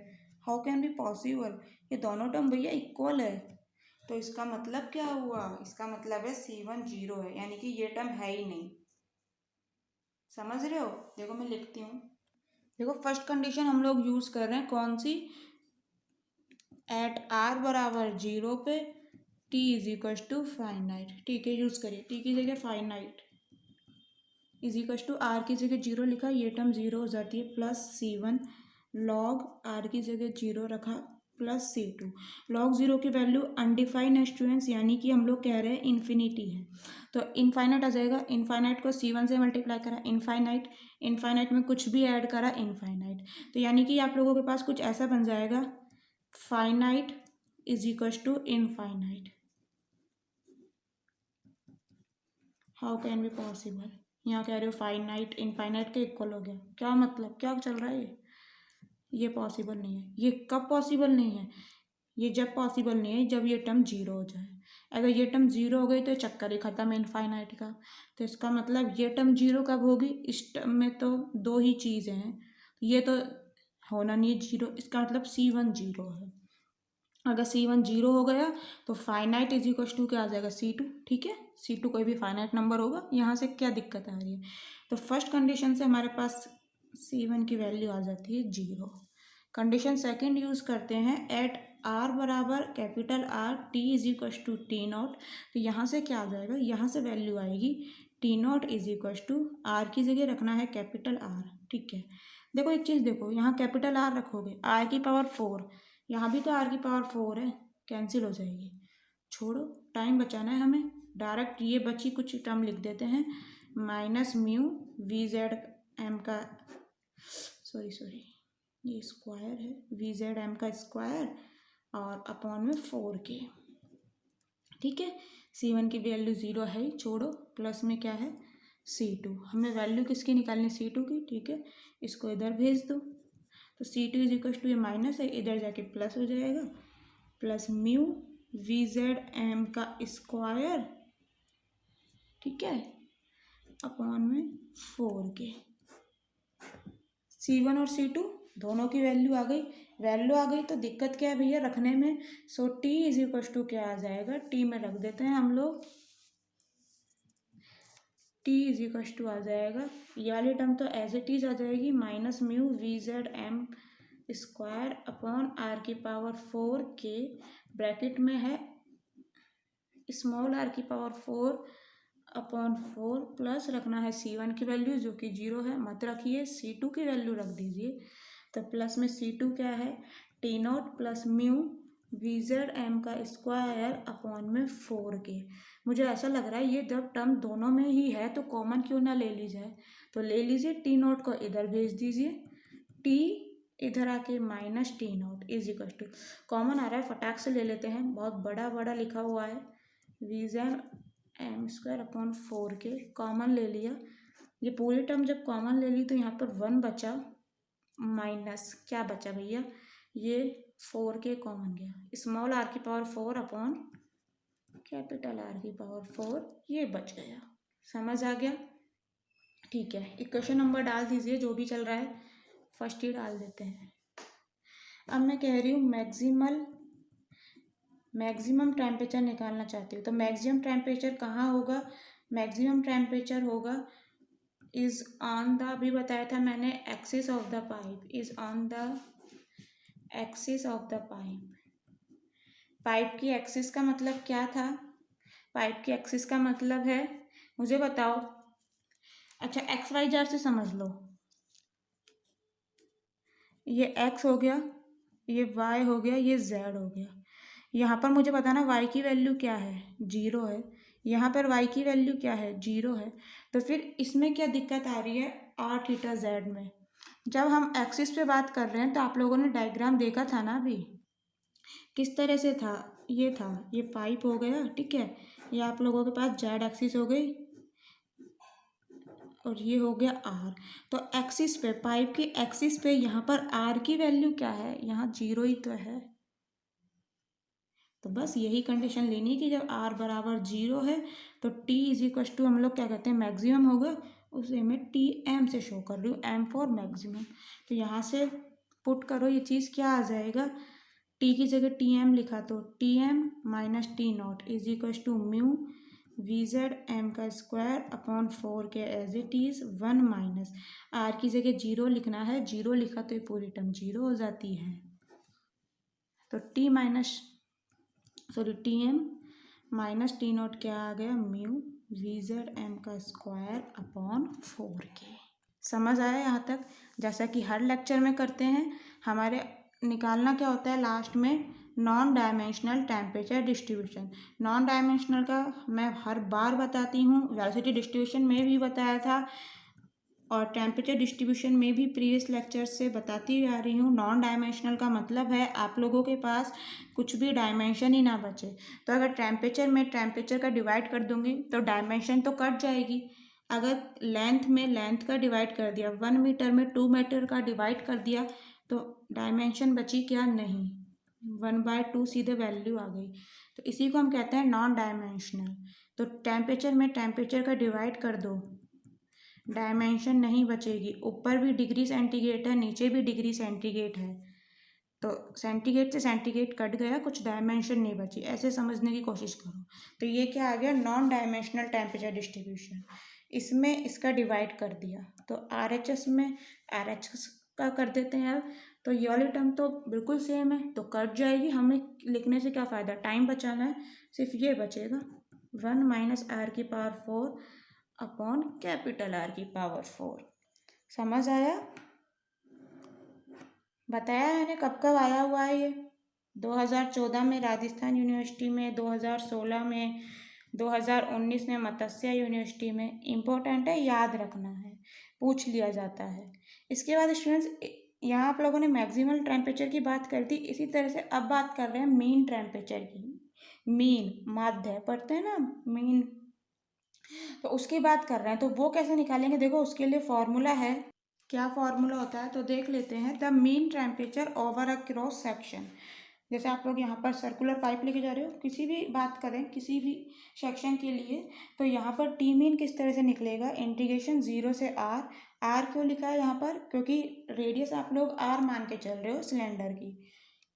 हाउ कैन बी पॉसिबल, ये दोनों टर्म भैया इक्वल है. तो इसका मतलब क्या हुआ, इसका मतलब है C1 0 है, यानी कि ये टर्म है ही नहीं. समझ रहे हो. देखो मैं लिखती हूँ. देखो फर्स्ट कंडीशन हम लोग यूज कर रहे हैं कौन सी, एट r बराबर 0 पे t is equal to finite. ठीक है, यूज करिए. t की जगह finite is equal to r की जगह 0 लिखा, ये टर्म 0 हो जाती है, प्लस C1 log r की जगह 0 रखा प्लस C2. log 0 की वैल्यू अनडिफाइंड है स्टूडेंट्स, यानी कि हम लोग कह रहे हैं इन्फिनिटी है, तो इनफाइनाइट आ जाएगा. इनफाइनाइट को C1 से मल्टीप्लाई करा इनफाइनाइट, इनफाइनाइट में कुछ भी ऐड करा इनफाइनाइट. तो यानी कि आप लोगों के पास कुछ ऐसा बन जाएगा, finite is equal to infinite. How can be possible, यहाँ कह रहे हो फाइनाइट इनफाइनाइट के इक्वल हो गया, क्या मतलब, क्या चल रहा है ये पॉसिबल नहीं है. ये कब पॉसिबल नहीं है, ये जब पॉसिबल नहीं है जब ये टर्म 0 हो जाए. अगर ये टर्म 0 हो गई तो चक्कर ही खत्म है इनफाइनाइट का. तो इसका मतलब ये टर्म 0 कब होगी, इस टर्म में तो दो ही चीज़ें हैं, ये तो होना नहीं है 0, इसका मतलब C1 0 है. अगर C1 0 हो गया तो फाइनाइट इज इक्वल टू क्या आ जाएगा, C2. ठीक है, C2 कोई भी फाइनाइट नंबर होगा. यहाँ से क्या दिक्कत आ रही है, तो फर्स्ट कंडीशन से हमारे पास C1 की वैल्यू आ जाती है 0. कंडीशन सेकंड यूज़ करते हैं, एट r बराबर capital R t is equal to T not. तो यहाँ से क्या आ जाएगा, यहाँ से वैल्यू आएगी T not is equal to R की जगह रखना है कैपिटल R. ठीक है, देखो एक चीज़ देखो, यहाँ कैपिटल R रखोगे, R की पावर 4, यहाँ भी तो R की पावर 4 है, कैंसिल हो जाएगी. छोड़ो, टाइम बचाना है हमें, डायरेक्ट ये बची कुछ टर्म लिख देते हैं, माइनस म्यू VZM का, सॉरी ये स्क्वायर है, VZM का स्क्वायर और अपॉन में 4k. ठीक है, C1 की वैल्यू 0 है, छोड़ो, प्लस में क्या है C2. हमें वैल्यू किसकी निकालनी, C2 की. ठीक है, इसको इधर भेज दो, तो C2 इज इक्वल टू, ये माइनस है, इधर जाके प्लस हो जाएगा, प्लस म्यू VZM का स्क्वायर, ठीक है, अपॉन में 4k. C1 और C2 दोनों की वैल्यू आ गई, तो दिक्कत क्या है भैया रखने में. सो t इज इक्वल टू क्या आ जाएगा, t में रख देते हैं हम लोग, t इज इक्वल टू आ जाएगा, ये वाली टर्म तो एज इट इज आ जाएगी, minus mu VZM square upon r की पावर 4k, ब्रैकेट में है स्मॉल r की पावर 4 अपॉन 4, प्लस रखना है C1 की वैल्यू जो कि 0 है, मत रखिए, C2 की वैल्यू रख दीजिए. तो प्लस में C2 क्या है, T naught plus mu VZM का स्क्वायर अपॉन में 4k. मुझे ऐसा लग रहा है ये जब टर्म दोनों में ही है तो कॉमन क्यों ना ले ली जाए, तो ले लीजिए, टी नॉट को इधर भेज दीजिए, टी इधर आके minus T not is equal to, common आ रहा है फटाक से ले लेते हैं, बहुत बड़ा बड़ा लिखा हुआ है, M square upon 4k common ले लिया। ये पूरी टर्म जब कॉमन ले ली तो यहाँ पर 1 बचा, माइनस क्या बचा भैया, ये 4k कॉमन गया, स्मॉल आर की पावर 4 अपॉन कैपिटल आर की पावर 4, ये बच गया। समझ आ गया? ठीक है, इक्वेशन नंबर डाल दीजिए, जो भी चल रहा है फर्स्ट ही डाल देते हैं। अब मैं कह रही हूँ मैक्सिमम टेम्परेचर निकालना चाहती हूँ, तो मैक्सिमम टेम्परेचर कहाँ होगा? मैक्सिमम टेम्परेचर होगा इज ऑन द, अभी बताया था मैंने, axis of the pipe, is on the axis of the pipe. Pipe की एक्सिस का मतलब क्या था? पाइप की एक्सिस का मतलब है, मुझे बताओ, अच्छा एक्स वाई जेड से समझ लो, ये एक्स हो गया, ये वाई हो गया, ये जेड हो गया। यहाँ पर मुझे बताना वाई की वैल्यू क्या है, 0 है। यहाँ पर वाई की वैल्यू क्या है, 0 है। तो फिर इसमें क्या दिक्कत आ रही है, आर थीटा जेड में। जब हम एक्सिस पे बात कर रहे हैं तो आप लोगों ने डायग्राम देखा था ना अभी, किस तरह से था, ये था, ये पाइप हो गया, ठीक है, ये आप लोगों के पास जेड एक्सिस हो गई और ये हो गया आर। तो एक्सिस पे, पाइप की एक्सिस पे यहाँ पर आर की वैल्यू क्या है, यहाँ 0 ही तो है। तो बस यही कंडीशन लेनी है कि जब आर बराबर 0 है तो टी इज इक्वल टू, हम लोग क्या कहते हैं, मैक्सिमम होगा, उसे मैं टी एम से शो कर रही हूँ, एम फॉर मैक्सिमम। तो यहाँ से पुट करो, ये चीज़ क्या आ जाएगा, टी की जगह टी एम लिखा तो T M minus T not is equal to mu V Z M का square upon 4k as it is 1 minus R की जगह 0 लिखना है, 0 लिखा तो ये पूरी टर्म 0 हो जाती है। तो T M minus T naught क्या आ गया, म्यू वी जेड एम का स्क्वायर अपॉन 4k। समझ आया यहाँ तक? जैसा कि हर लेक्चर में करते हैं, हमारे निकालना क्या होता है लास्ट में, non dimensional temperature distribution. Non dimensional का मैं हर बार बताती हूँ, वेलोसिटी डिस्ट्रीब्यूशन में भी बताया था और टेम्परेचर डिस्ट्रीब्यूशन में भी प्रीवियस लेक्चर से बताती आ रही हूँ। नॉन डायमेंशनल का मतलब है आप लोगों के पास कुछ भी डायमेंशन ही ना बचे। तो अगर टेम्परेचर में टेम्परेचर का डिवाइड कर दूंगी तो डायमेंशन तो कट जाएगी। अगर लेंथ में लेंथ का डिवाइड कर दिया, 1 मीटर में 2 मीटर का डिवाइड कर दिया, तो डायमेंशन बची क्या, नहीं, 1/2 सीधे वैल्यू आ गई। तो इसी को हम कहते हैं नॉन डायमेंशनल। तो टेम्परेचर में टेम्परेचर का डिवाइड कर दो, डायमेंशन नहीं बचेगी। ऊपर भी डिग्री सेंटीग्रेड है, नीचे भी डिग्री सेंटीग्रेड है, तो सेंटीग्रेड से सेंटीग्रेड कट गया, कुछ डायमेंशन नहीं बची, ऐसे समझने की कोशिश करो। तो ये क्या आ गया, नॉन डायमेंशनल टेम्परेचर डिस्ट्रीब्यूशन। इसमें इसका डिवाइड कर दिया तो आर एच एस में आर एच एस का कर देते हैं अब। तो ये वाली टर्म तो बिल्कुल सेम है, तो कट जाएगी, हमें लिखने से क्या फ़ायदा, टाइम बचाना है, सिर्फ ये बचेगा 1 माइनस आर की पावर 4 अपॉन कैपिटल आर की पावर 4। समझ आया? बताया मैंने कब कब आया हुआ है ये, 2014 में राजस्थान यूनिवर्सिटी में, 2016 में, 2019 में मत्स्य यूनिवर्सिटी में। इम्पोर्टेंट है, याद रखना है, पूछ लिया जाता है। इसके बाद स्टूडेंट्स, यहाँ आप लोगों ने मैक्सिमम टेम्परेचर की बात कर दी, इसी तरह से अब बात कर रहे हैं मीन टेम्परेचर की। मीन माध्य पढ़ते हैं ना, मीन, तो उसकी बात कर रहे हैं। तो वो कैसे निकालेंगे, देखो उसके लिए फॉर्मूला है। क्या फॉर्मूला होता है तो देख लेते हैं। The mean temperature over a cross section, जैसे आप लोग यहाँ पर सर्कुलर पाइप लेके जा रहे हो, किसी भी बात करें किसी भी सेक्शन के लिए, तो यहाँ पर टी मीन किस तरह से निकलेगा, इंटीग्रेशन 0 से आर। आर क्यों लिखा है यहाँ पर, क्योंकि रेडियस आप लोग आर मान के चल रहे हो सिलेंडर की।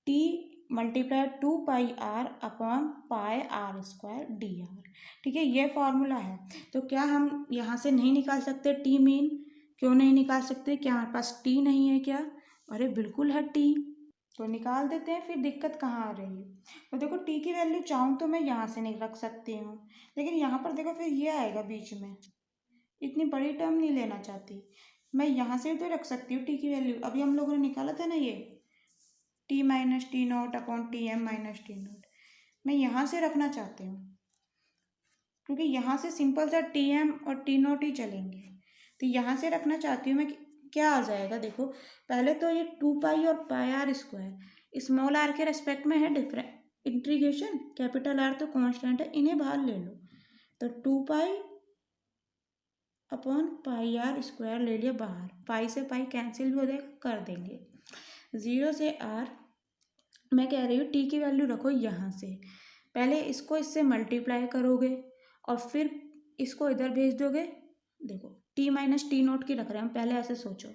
T multiply 2 pi R upon pi R square D R, ठीक है, ये फॉर्मूला है। तो क्या हम यहाँ से नहीं निकाल सकते टी मीन, क्यों नहीं निकाल सकते, क्या हमारे पास टी नहीं है क्या, अरे बिल्कुल है टी, तो निकाल देते हैं, फिर दिक्कत कहाँ आ रही है। तो देखो टी की वैल्यू चाहूँ तो मैं यहाँ से नहीं रख सकती हूँ, लेकिन यहाँ पर देखो फिर ये आएगा बीच में, इतनी बड़ी टर्म नहीं लेना चाहती मैं, यहाँ से तो रख सकती हूँ टी की वैल्यू। अभी हम लोगों ने निकाला था ना ये T minus T naught upon T M minus T naught, मैं यहाँ से रखना चाहती हूँ, क्योंकि यहाँ से सिंपल सा टी एम और टी नॉट ही चलेंगे। तो यहाँ से रखना चाहती हूँ मैं, क्या आ जाएगा देखो, पहले तो ये 2 पाई और pi R square, small R के रेस्पेक्ट में है डिफरेंट इंटीग्रेशन, कैपिटल आर तो कांस्टेंट है, इन्हें बाहर ले लो, तो 2 pi upon pi R square ले लिया बाहर, पाई से पाई कैंसिल भी हो जाएगा, कर देंगे। 0 से r, मैं कह रही हूँ t की वैल्यू रखो यहाँ से, पहले इसको इससे मल्टीप्लाई करोगे और फिर इसको इधर भेज दोगे। देखो t माइनस टी नोट की रख रहे हैं हम, पहले ऐसे सोचो,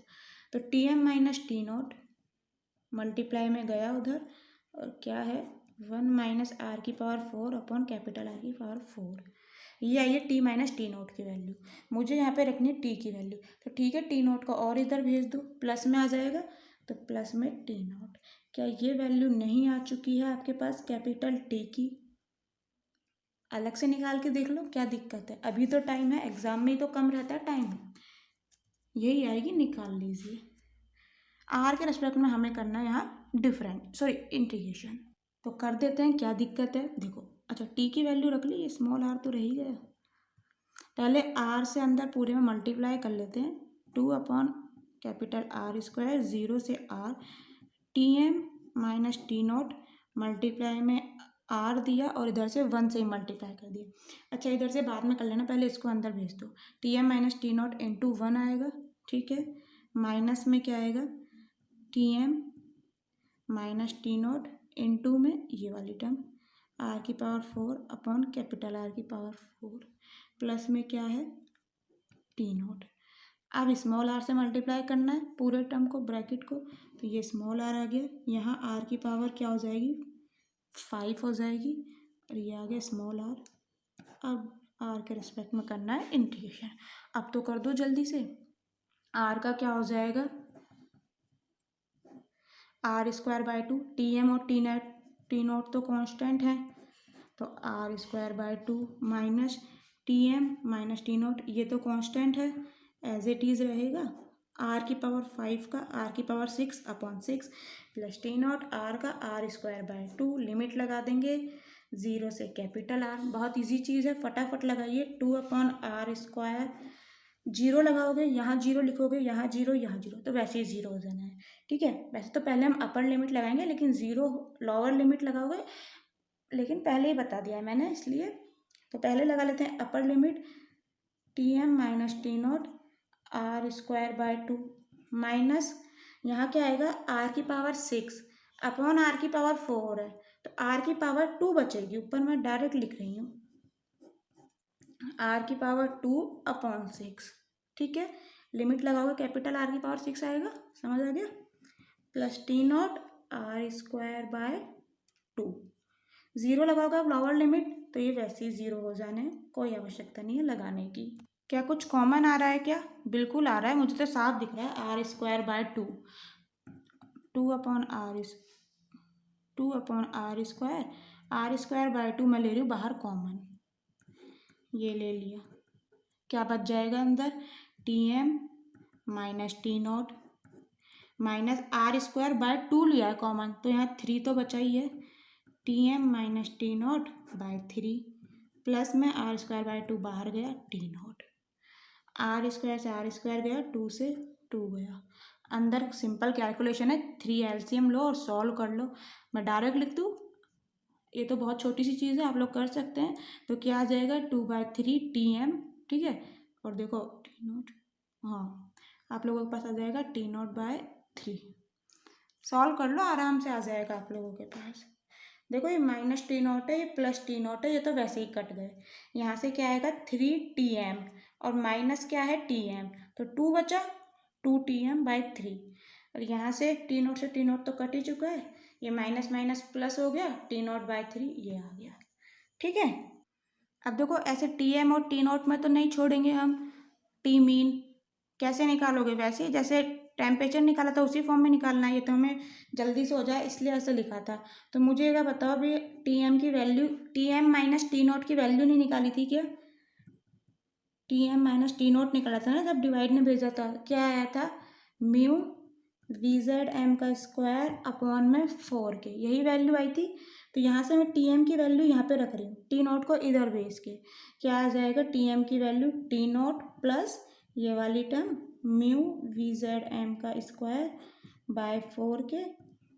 तो T M minus T naught multiply में गया उधर, और क्या है 1 माइनस आर की पावर 4 अपॉन कैपिटल आर की पावर 4, ये आई है टी माइनस टी नोट की वैल्यू। मुझे यहाँ पे रखनी है टी की वैल्यू, तो ठीक है टी नोट को और इधर भेज दो, प्लस में आ जाएगा, तो प्लस में टी नोट। क्या ये वैल्यू नहीं आ चुकी है आपके पास कैपिटल टी की? अलग से निकाल के देख लो, क्या दिक्कत है, अभी तो टाइम है, एग्जाम में ही तो कम रहता है टाइम, यही आएगी, निकाल लीजिए। आर के रेस्पेक्ट में हमें करना है यहाँ इंटीग्रेशन, तो कर देते हैं, क्या दिक्कत है देखो। अच्छा टी की वैल्यू रख ली, स्मॉल आर तो रह ही गया, पहले आर से अंदर पूरे में मल्टीप्लाई कर लेते हैं, 2 अपॉन कैपिटल आर स्क्वायर, 0 से R, T M minus T naught multiply में आर दिया और इधर से 1 से ही मल्टीप्लाई कर दिया। अच्छा इधर से बाद में कर लेना, पहले इसको अंदर भेज दो, T M minus T naught into 1 आएगा, ठीक है, माइनस में क्या आएगा, T M minus T naught into में ये वाली टर्म आर की पावर 4 अपॉन कैपिटल आर की पावर 4, प्लस में क्या है टी नोट। अब स्मॉल आर से मल्टीप्लाई करना है पूरे टर्म को, ब्रैकेट को, तो ये स्मॉल आर आ गया, यहाँ आर की पावर क्या हो जाएगी 5 हो जाएगी, और ये आ गया स्मॉल आर। अब आर के रिस्पेक्ट में करना है इंटीग्रेशन, अब तो कर दो जल्दी से। आर का क्या हो जाएगा R square by 2, T M और टी नोट तो कांस्टेंट है, तो R square by 2 minus T M minus T naught, ये तो कांस्टेंट है, एज इट इज़ रहेगा, आर की पावर 5 का आर की power 6 upon 6 plus T naught R का आर स्क्वायर बाई 2, लिमिट लगा देंगे 0 से कैपिटल आर, बहुत इजी चीज़ है, फटाफट लगाइए, 2 अपॉन आर स्क्वायर, 0 लगाओगे यहाँ 0 लिखोगे, यहाँ 0 यहाँ 0, तो वैसे ही 0 हो जाना है, ठीक है। वैसे तो पहले हम अपर लिमिट लगाएंगे, लेकिन 0 लोअर लिमिट लगाओगे, लेकिन पहले ही बता दिया है मैंने इसलिए, तो पहले लगा लेते हैं upper limit, T M minus T naught R square by 2 minus यहाँ क्या आएगा आर की पावर 6 अपॉन आर की पावर 4 है, तो आर की पावर 2 बचेगी, ऊपर मैं डायरेक्ट लिख रही हूँ, आर की पावर 2 अपॉन 6, ठीक है, लिमिट लगाओगे कैपिटल आर की पावर 6 आएगा, समझ आ गया, plus T naught R square by 2, 0 लगाओगे आप लोअर लिमिट, तो ये वैसे ही 0 हो जाने हैं, कोई आवश्यकता नहीं है लगाने की। क्या कुछ कॉमन आ रहा है क्या? बिल्कुल आ रहा है, मुझे तो साफ दिख रहा है, R square by 2, 2 upon R square by 2 मैं ले रही हूँ बाहर कॉमन, ये ले लिया, क्या बच जाएगा अंदर, T M minus T naught minus R square by 2 लिया है कॉमन, तो यहाँ 3 तो बचा ही है, T M minus T naught by 3 plus में आर स्क्वायर बाय 2 बाहर गया, टी नॉट, आर स्क्वायर से आर स्क्वायर गया, 2 से 2 गया, अंदर सिंपल कैलकुलेशन है, 3 एलसीएम लो और सॉल्व कर लो, मैं डायरेक्ट लिख दूँ, ये तो बहुत छोटी सी चीज़ है, आप लोग कर सकते हैं, तो क्या आ जाएगा 2/3 टी एम, ठीक है, और देखो टी नॉट, हाँ आप लोगों के पास आ जाएगा टी नॉट बाय 3, सॉल्व कर लो आराम से आ जाएगा आप लोगों के पास। देखो ये माइनस टी नॉट है, ये प्लस टी नॉट है, ये तो वैसे ही कट गए, यहाँ से क्या आएगा 3 टी एम और माइनस क्या है टी एम, तो 2 बचा, 2 टी एम बाई 3, और यहाँ से टी नॉट से टी नॉट तो कट ही चुका है, ये माइनस माइनस प्लस हो गया, टी नॉट बाई 3 ये आ गया, ठीक है। अब देखो ऐसे टी एम और टी नॉट में तो नहीं छोड़ेंगे हम, टी मीन कैसे निकालोगे, वैसे जैसे टेम्परेचर निकाला था उसी फॉर्म में निकालना है, ये तो हमें जल्दी से हो जाए इसलिए ऐसे लिखा था, तो मुझे ये बताओ अभी टी एम की value, T M minus T not की वैल्यू नहीं निकाली थी क्या, T M minus T naught निकाला था ना जब डिवाइड में भेजा था, क्या आया था म्यू वी जेड एम का स्क्वायर अपॉन में 4 के, यही वैल्यू आई थी, तो यहाँ से मैं टी एम की वैल्यू यहाँ पे रख रही हूँ, टी नॉट को इधर भेज के, क्या आ जाएगा टी एम की वैल्यू टी नॉट प्लस ये वाली term mu V Z M का स्क्वायर बाय 4 के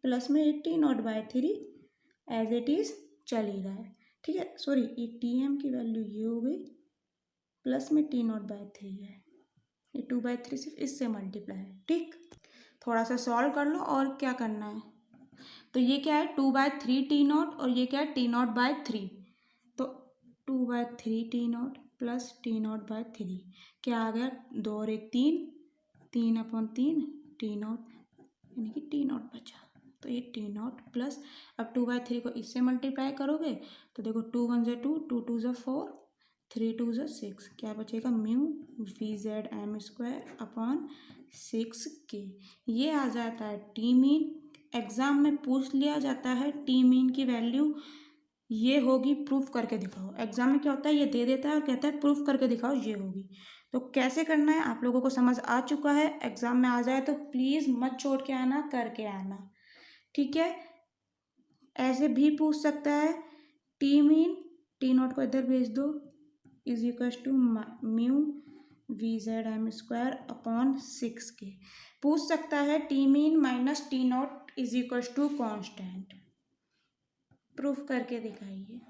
प्लस में ये T naught by 3 as it is चल ही रहा है, ठीक है, सॉरी ये टी एम की वैल्यू ये हो गई प्लस में टी नॉट बाय 3 है, ये 2/3 सिर्फ इससे मल्टीप्लाई है। ठीक, थोड़ा सा सॉल्व कर लो और क्या करना है। तो ये क्या है 2/3 टी नॉट और ये क्या है टी नॉट बाय 3। तो 2/3 T naught plus T naught by 3 क्या आ गया, 2 और 1 3, 3/3 टी नॉट, यानी कि टी नॉट बचा। तो ये टी नॉट प्लस अब 2/3 को इससे मल्टीप्लाई करोगे तो देखो 2 1 ज़ा 2, 2 2 ज़ा 4, 3 2 ज़ा 6, क्या बचेगा mu V Z M square upon 6k। ये आ जाता है टी मीन। एग्जाम में पूछ लिया जाता है टी मीन की वैल्यू ये होगी, प्रूफ करके दिखाओ। एग्जाम में क्या होता है, ये दे देता है और कहता है प्रूफ करके दिखाओ ये होगी। तो कैसे करना है आप लोगों को समझ आ चुका है। एग्जाम में आ जाए तो प्लीज़ मत छोड़ के आना, करके आना, ठीक है। ऐसे भी पूछ सकता है टी मीन, टी नॉट को इधर भेज दो, is equal to mu V Z M square upon 6k। पूछ सकता है T mean minus T not is equal to constant. Proof करके दिखाइए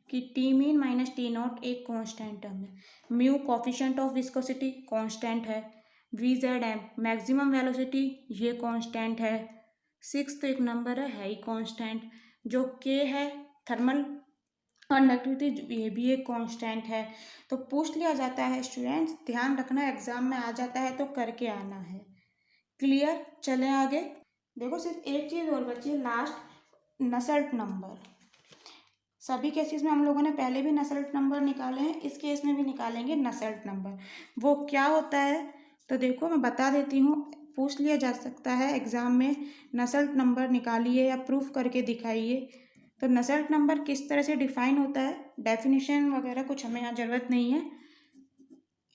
कि T mean minus T not एक कांस्टेंट टर्म है, mu coefficient of viscosity constant है, V Z M maximum velocity ये कांस्टेंट है, 6 तो एक नंबर है ही कांस्टेंट, जो के है थर्मल कंडक्टिविटी ये भी एक कांस्टेंट है। तो पूछ लिया जाता है स्टूडेंट्स, ध्यान रखना एग्जाम में आ जाता है तो करके आना है। क्लियर, चलें आगे। देखो सिर्फ एक चीज़ और बची है लास्ट, नसेल्ट नंबर। सभी केसेस में हम लोगों ने पहले भी नसेल्ट नंबर निकाले हैं, इस केस में भी निकालेंगे नसेल्ट नंबर। वो क्या होता है तो देखो मैं बता देती हूँ, पूछ लिया जा सकता है एग्जाम में नसेल्ट नंबर निकालिए या प्रूफ करके दिखाइए। तो नसेल्ट नंबर किस तरह से डिफाइन होता है, डेफिनेशन वगैरह कुछ हमें यहाँ ज़रूरत नहीं है।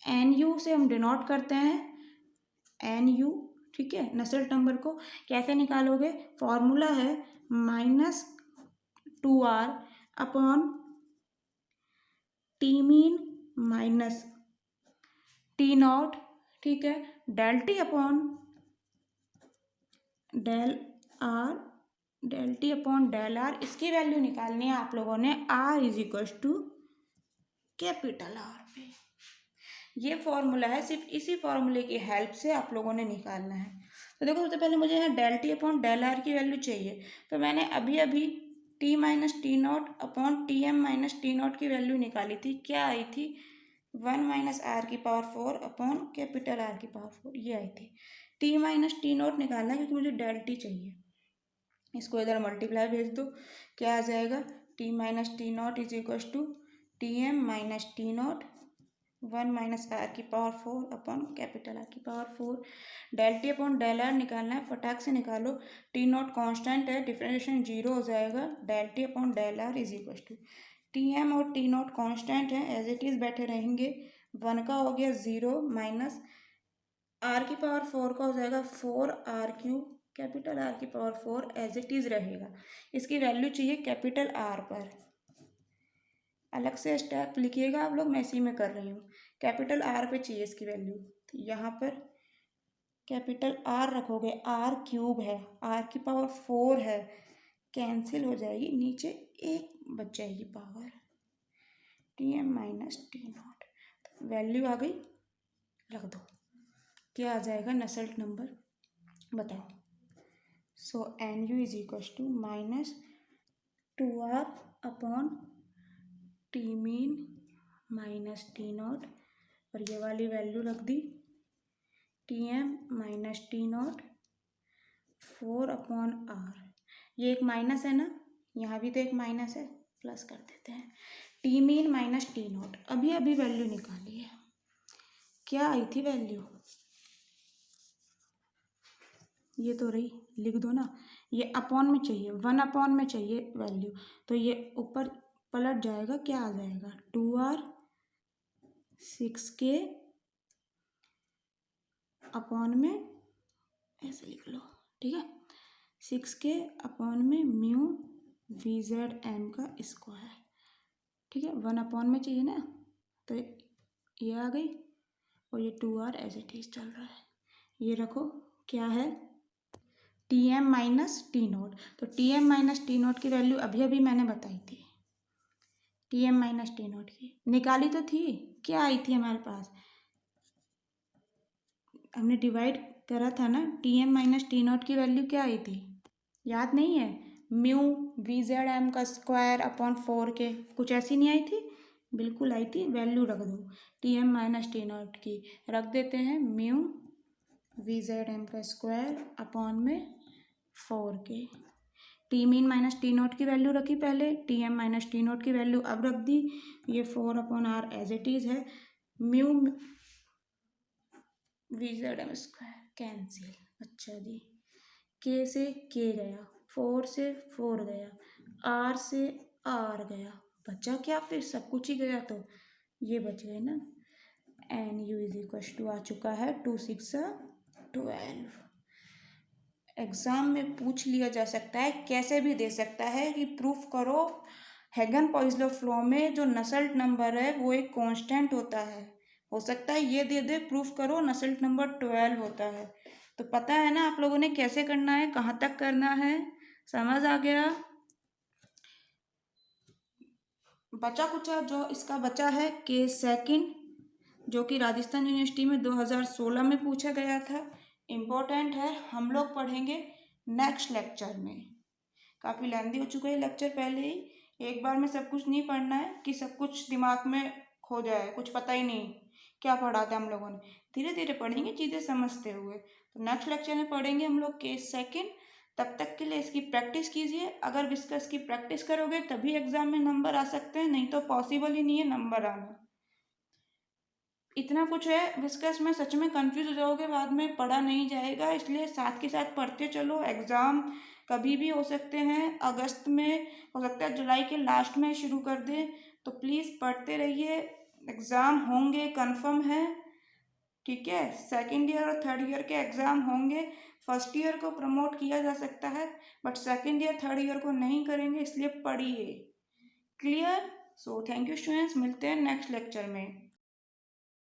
NU से हम डिनोट करते हैं, NU, ठीक है। नसेल्ट नंबर को कैसे निकालोगे, फॉर्मूला है -2r upon T mean minus T naught, ठीक है, del T upon del R, del T upon del R. इसकी वैल्यू निकालनी है आप लोगों ने R is equal to capital R पे। ये फॉर्मूला है, सिर्फ इसी फॉर्मूले की हेल्प से आप लोगों ने निकालना है। तो देखो सबसे पहले मुझे यहाँ del T upon del R की वैल्यू चाहिए, तो मैंने अभी अभी T minus T naught upon T M minus T not की वैल्यू निकाली थी, क्या आई थी 1 माइनस आर की पावर 4 अपॉन कैपिटल आर की पावर 4, ये आई थी। टी माइनस टी नॉट निकालना है क्योंकि मुझे डेल टी चाहिए, इसको इधर मल्टीप्लाई भेज दो, क्या आ जाएगा T minus T not is equal to T M minus T naught 1 minus R की पावर 4 अपॉन कैपिटल आर की power 4। Del T upon del R निकालना है, फटाक से निकालो, टी नॉट कॉन्स्टेंट है, डिफरेंशिएशन 0 हो जाएगा, del T upon del R is equal to T M और टी नॉट कॉन्स्टेंट है, एज इट इज़ बैठे रहेंगे, 1 का हो गया 0 माइनस आर की पावर 4 का हो जाएगा 4r³ कैपिटल आर की पावर 4 एज इट इज़ रहेगा। इसकी वैल्यू चाहिए कैपिटल आर पर, अलग से स्टेप लिखिएगा आप लोग, मैं इसी में कर रही हूँ। कैपिटल आर पे चाहिए इसकी वैल्यू, तो यहाँ पर कैपिटल आर रखोगे, r³ है, आर की पावर 4 है, कैंसिल हो जाएगी, नीचे एक बच जाएगी power, T M minus T not, value आ गई, रख दो, क्या आ जाएगा नसेल्ट नंबर बताओ। So NU is equal to -2r upon T mean minus T not, और ये वाली वैल्यू रख दी T M minus T not 4 upon R. ये एक माइनस है ना, यहाँ भी तो एक माइनस है, प्लस कर देते हैं, T mean minus T not. अभी अभी वैल्यू निकाली है, क्या आई थी वैल्यू, ये तो रही, लिख दो ना, ये अपॉन में चाहिए, 1 अपॉन में चाहिए वैल्यू, तो ये ऊपर पलट जाएगा, क्या आ जाएगा 2r 6k अपॉन में, ऐसे लिख लो, ठीक है, 6k अपॉन में म्यू वी जेड एम का स्क्वायर, ठीक है, 1 अपॉन में चाहिए ना, तो ये आ गई, और ये 2r एज इट इज चल रहा है, ये रखो, क्या है T M minus T not. तो T M minus T not की वैल्यू अभी अभी मैंने बताई थी, T M minus T not की निकाली तो थी, क्या आई थी हमारे पास, हमने डिवाइड करा था ना, T M minus T not की वैल्यू क्या आई थी, याद नहीं है, म्यू वी जेड एम का स्क्वायर अपॉन 4 के, कुछ ऐसी नहीं आई थी, बिल्कुल आई थी, वैल्यू रख दो, T M minus T not की रख देते हैं म्यू वी जेड एम का स्क्वायर अपॉन में 4 K, T mean minus T naught की वैल्यू रखी पहले, T M minus T naught की वैल्यू अब रख दी, ये 4/r एज इट इज़ है, mu V Z M square cancel, अच्छा जी, के से के गया, 4 से 4 गया, आर से आर गया, बचा क्या, फिर सब कुछ ही गया तो ये बच गए ना, N U is equal to आ चुका है 2 6 12। एग्ज़ाम में पूछ लिया जा सकता है, कैसे भी दे सकता है कि प्रूफ करो हेगन-पॉइसलर लॉ में जो नसेल्ट नंबर है वो एक कांस्टेंट होता है, हो सकता है ये दे दे प्रूफ करो नसेल्ट नंबर 12 होता है, तो पता है ना आप लोगों ने कैसे करना है, कहाँ तक करना है, समझ आ गया। बचा कुचा जो इसका बचा है केस सेकंड, जो कि राजस्थान यूनिवर्सिटी में 2016 में पूछा गया था, इम्पोर्टेंट है, हम लोग पढ़ेंगे नेक्स्ट लेक्चर में, काफ़ी लेंदी हो चुका है लेक्चर पहले ही, एक बार में सब कुछ नहीं पढ़ना है कि सब कुछ दिमाग में खो जाए, कुछ पता ही नहीं क्या पढ़ा था हम लोगों ने, धीरे धीरे पढ़ेंगे चीज़ें समझते हुए, तो नेक्स्ट लेक्चर में पढ़ेंगे हम लोग केस सेकंड, तब तक के लिए इसकी प्रैक्टिस कीजिए, अगर विस्कस की प्रैक्टिस करोगे तभी एग्जाम में नंबर आ सकते हैं, नहीं तो पॉसिबल ही नहीं है नंबर आना, इतना कुछ है विस्कस में, सच में कंफ्यूज हो जाओगे, बाद में पढ़ा नहीं जाएगा, इसलिए साथ के साथ पढ़ते चलो, एग्ज़ाम कभी भी हो सकते हैं, अगस्त में हो सकता है, जुलाई के लास्ट में शुरू कर दे, तो प्लीज़ पढ़ते रहिए, एग्ज़ाम होंगे कंफर्म है, ठीक है, सेकेंड ईयर और थर्ड ईयर के एग्ज़ाम होंगे, फर्स्ट ईयर को प्रमोट किया जा सकता है but second year third year को नहीं करेंगे, इसलिए पढ़िए, clear. So thank you students, मिलते हैं नेक्स्ट लेक्चर में।